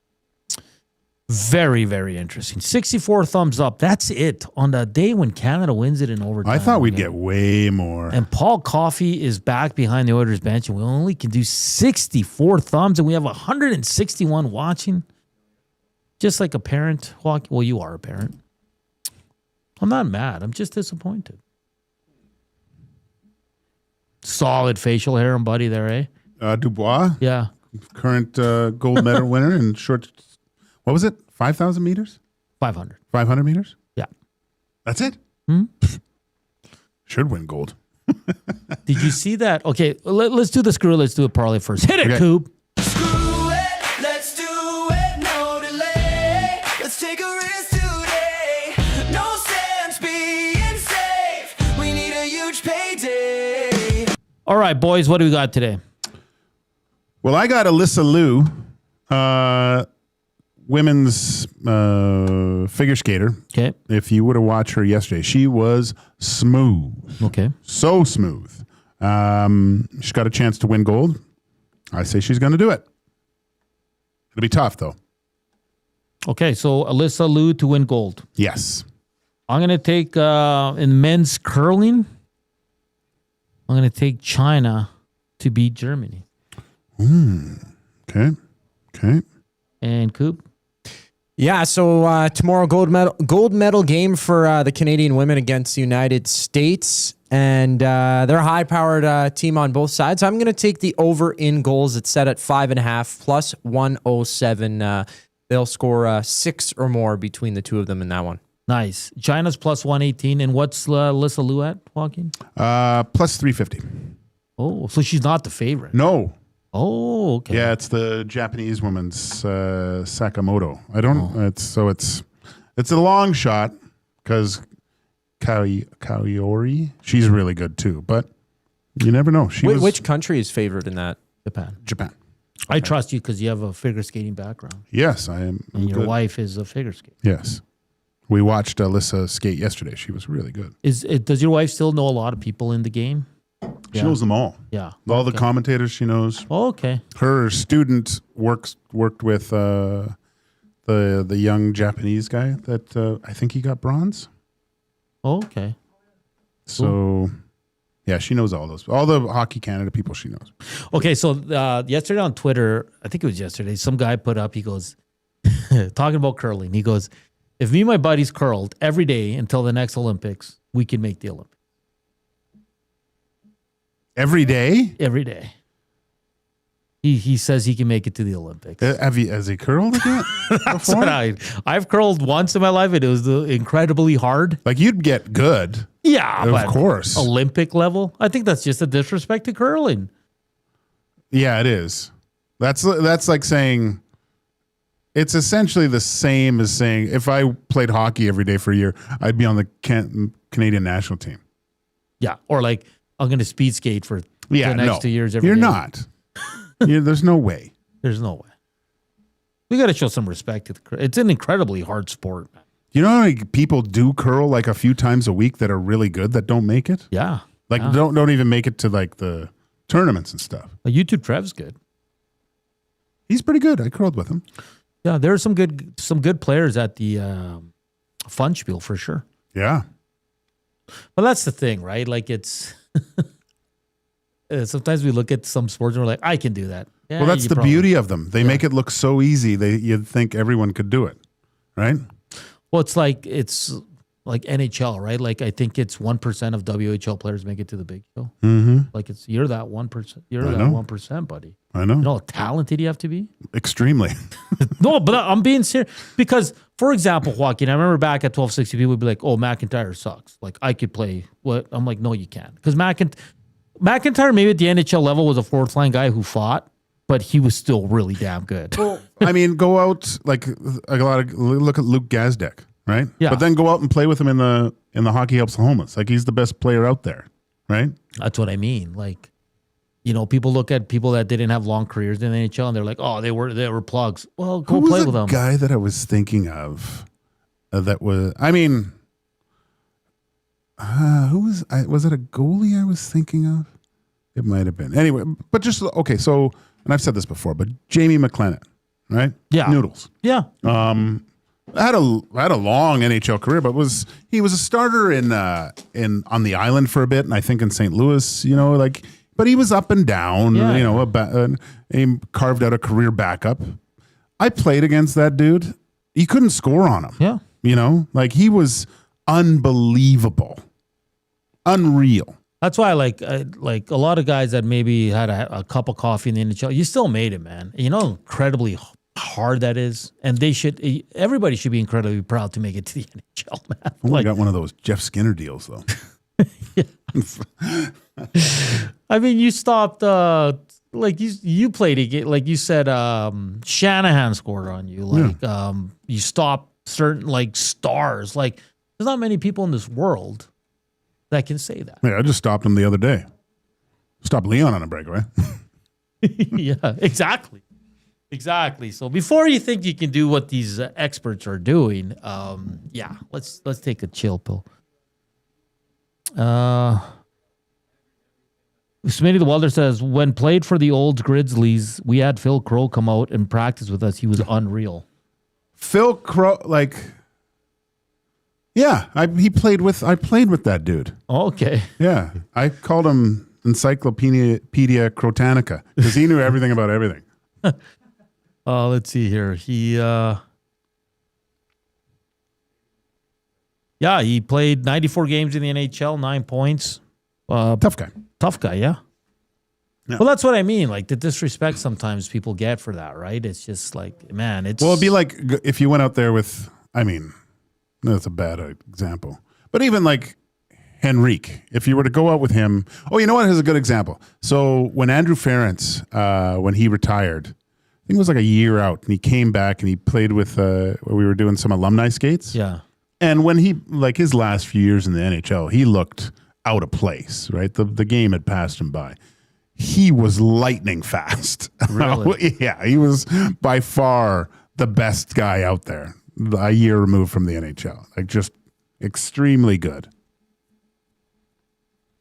Very, very interesting. 64 thumbs up. That's it on the day when Canada wins it in overtime. I thought we'd get way more. And Paul Coffey is back behind the Oilers bench, and we only can do 64 thumbs, and we have 161 watching. Just like a parent. Well, you are a parent. I'm not mad. I'm just disappointed. Solid facial hair and buddy there, eh? Dubois? Yeah. Current gold medal winner in short... What was it? 5,000 meters? 500. 500 meters? Yeah. That's it? Should win gold. Did you see that? Okay, let's do the screw. Let's do a parlay first. Hit it, okay. Coop. Screw it, let's do it, no delay. Let's take a risk today. No sense being safe. We need a huge payday. All right, boys, what do we got today? Well, I got Alyssa Liu. Women's figure skater. Okay. If you would have watched her yesterday, she was smooth. Okay. So smooth. She's got a chance to win gold. I say she's going to do it. It'll be tough, though. Okay, so Alyssa Liu to win gold. Yes. I'm going to take, in men's curling, I'm going to take China to beat Germany. Okay. And Coop? Yeah, so tomorrow gold medal game for the Canadian women against the United States, and they're a high-powered team on both sides. So I'm going to take the over in goals. It's set at 5.5 plus 107. They'll score 6 or more between the two of them in that one. Nice. China's plus 118, and what's Alyssa Liu at, Joaquin? Plus 350. Oh, so she's not the favorite. No. Oh, okay. Yeah, it's the Japanese woman's Sakamoto. I don't. It's a long shot because Kaori, she's really good too. But you never know. Which country is favored in that? Japan. I trust you because you have a figure skating background. Yes, I am. And your wife is a figure skater. Yes. We watched Alyssa skate yesterday. She was really good. Does your wife still know a lot of people in the game? She knows them all. Yeah. All the commentators she knows. Oh, okay. Her student worked with the young Japanese guy that I think he got bronze. Oh, okay. So, yeah, she knows all the Hockey Canada people she knows. Okay, so yesterday on Twitter, I think it was yesterday, some guy put up, he goes, talking about curling, he goes, if me and my buddies curled every day until the next Olympics, we can make the Olympics. Every day? Every day. He says he can make it to the Olympics. Has he curled again? That's what I've curled once in my life, and it was incredibly hard. Like, you'd get good. Yeah, of course. Olympic level. I think that's just a disrespect to curling. Yeah, it is. That's like saying, it's essentially the same as saying if I played hockey every day for a year, I'd be on the Canadian national team. Yeah, or like I'm going to speed skate for the next 2 years every You're day. not. There's no way. There's no way. We got to show some respect to the curl. It's an incredibly hard sport, man. You know how many people do curl like a few times a week that are really good that don't make it? Yeah. Like don't even make it to like the tournaments and stuff. YouTube Trev's good. He's pretty good. I curled with him. Yeah, there are some good players at the Funspiel for sure. Yeah. But that's the thing, right? Like it's sometimes we look at some sports and we're like, I can do that. Yeah, well, that's the beauty of them. They make it look so easy. You'd think everyone could do it, right? Well, it's like NHL, right? Like I think it's 1% of WHL players make it to the big show. Mm-hmm. Like you're that 1%. You're that 1%, buddy. I know. You know how talented you have to be? Extremely. No, but I'm being serious. Because, for example, Joaquin, I remember back at 1260, people would be like, oh, McIntyre sucks. Like, I could play what? I'm like, no, you can't. Because McIntyre, maybe at the NHL level, was a fourth line guy who fought, but he was still really damn good. Well, I mean, go out, like, look at Luke Gazdeck, right? Yeah. But then go out and play with him in the Hockey Helps the Homeless. Like, he's the best player out there, right? That's what I mean. Like, you know, people look at people that didn't have long careers in the NHL and they're like, oh, they were plugs. Well, go play with them. Who was the guy that I was thinking of that was, I mean, was it a goalie I was thinking of? It might have been. Anyway, but just, okay, so, and I've said this before, but Jamie McLennan, right? Yeah. Noodles. Yeah. Had a long NHL career, but he was a starter on the island for a bit, and I think in St. Louis, you know, like, but he was up and down, Yeah. you know, he carved out a career backup. I played against that dude. You couldn't score on him. Yeah. You know, like he was unbelievable. Unreal. That's why, like a lot of guys that maybe had a cup of coffee in the NHL, you still made it, man. You know how incredibly hard that is, and everybody should be incredibly proud to make it to the NHL, man. I got one of those Jeff Skinner deals, though. I mean, you stopped, like you played a game, like you said, Shanahan scored on you. Like, you stopped certain, like, stars. Like, there's not many people in this world that can say that. Yeah, I just stopped him the other day. Stopped Leon on a breakaway. Yeah, exactly. Exactly. So before you think you can do what these experts are doing, let's take a chill pill. Smitty the Welder says, when played for the old Grizzlies, we had Phil Crow come out and practice with us. He was unreal. Phil Crow, like, yeah, I played with that dude. Okay. Yeah, I called him Encyclopedia Crotanica because he knew everything about everything. Let's see here. He played 94 games in the NHL, 9 points. Tough guy. Tough guy, yeah. Well, that's what I mean. Like the disrespect sometimes people get for that, right? It's just like, man, it's... Well, it'd be like if you went out there with, I mean, that's a bad example. But even like Henrique, if you were to go out with him... Oh, you know what? Here's a good example. So when Andrew Ferentz, when he retired, I think it was like a year out, and he came back and he played with, we were doing some alumni skates. Yeah. And when he, like his last few years in the NHL, he looked out of place, right? The game had passed him by. he was lightning fast. Really? Yeah, he was by far the best guy out there. A year removed from the NHL, like just extremely good.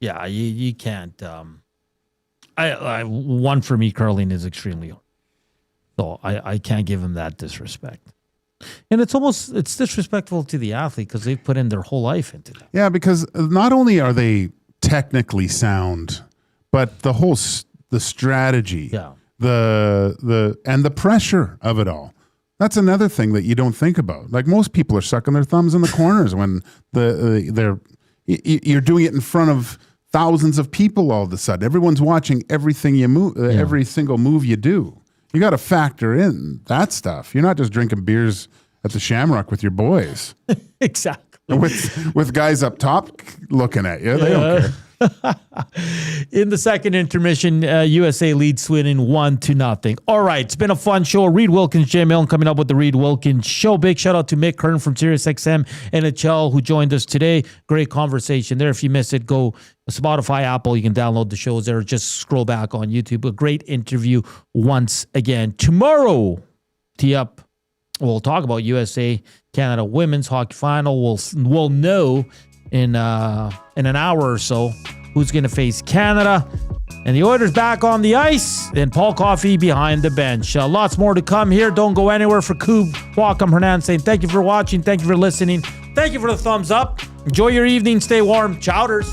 Yeah, you can't. I one for me, curling is extremely hard. So I can't give him that disrespect. And it's disrespectful to the athlete because they've put in their whole life into that. Yeah, because not only are they technically sound, but the strategy, the pressure of it all. That's another thing that you don't think about. Like most people are sucking their thumbs in the corners when you're doing it in front of thousands of people all of a sudden. Everyone's watching everything you move, every single move you do. You got to factor in that stuff. You're not just drinking beers at the Shamrock with your boys. Exactly. With guys up top looking at you. They don't care. In the second intermission, USA leads Sweeten 1-0. All right, it's been a fun show. Reed Wilkins, Jay Milne coming up with the Reed Wilkins Show. Big shout out to Mick Kern from SiriusXM NHL who joined us today. Great conversation there. If you missed it, go Spotify, Apple. You can download the shows there. Just scroll back on YouTube. A great interview once again. Tomorrow, tee up. We'll talk about USA Canada women's hockey final. We'll know in an hour or so who's going to face Canada. And the Oilers back on the ice, and Paul Coffey behind the bench. Lots more to come here. Don't go anywhere. For Coob, Joaquin, Hernand saying thank you for watching. Thank you for listening. Thank you for the thumbs up. Enjoy your evening. Stay warm. Chowders.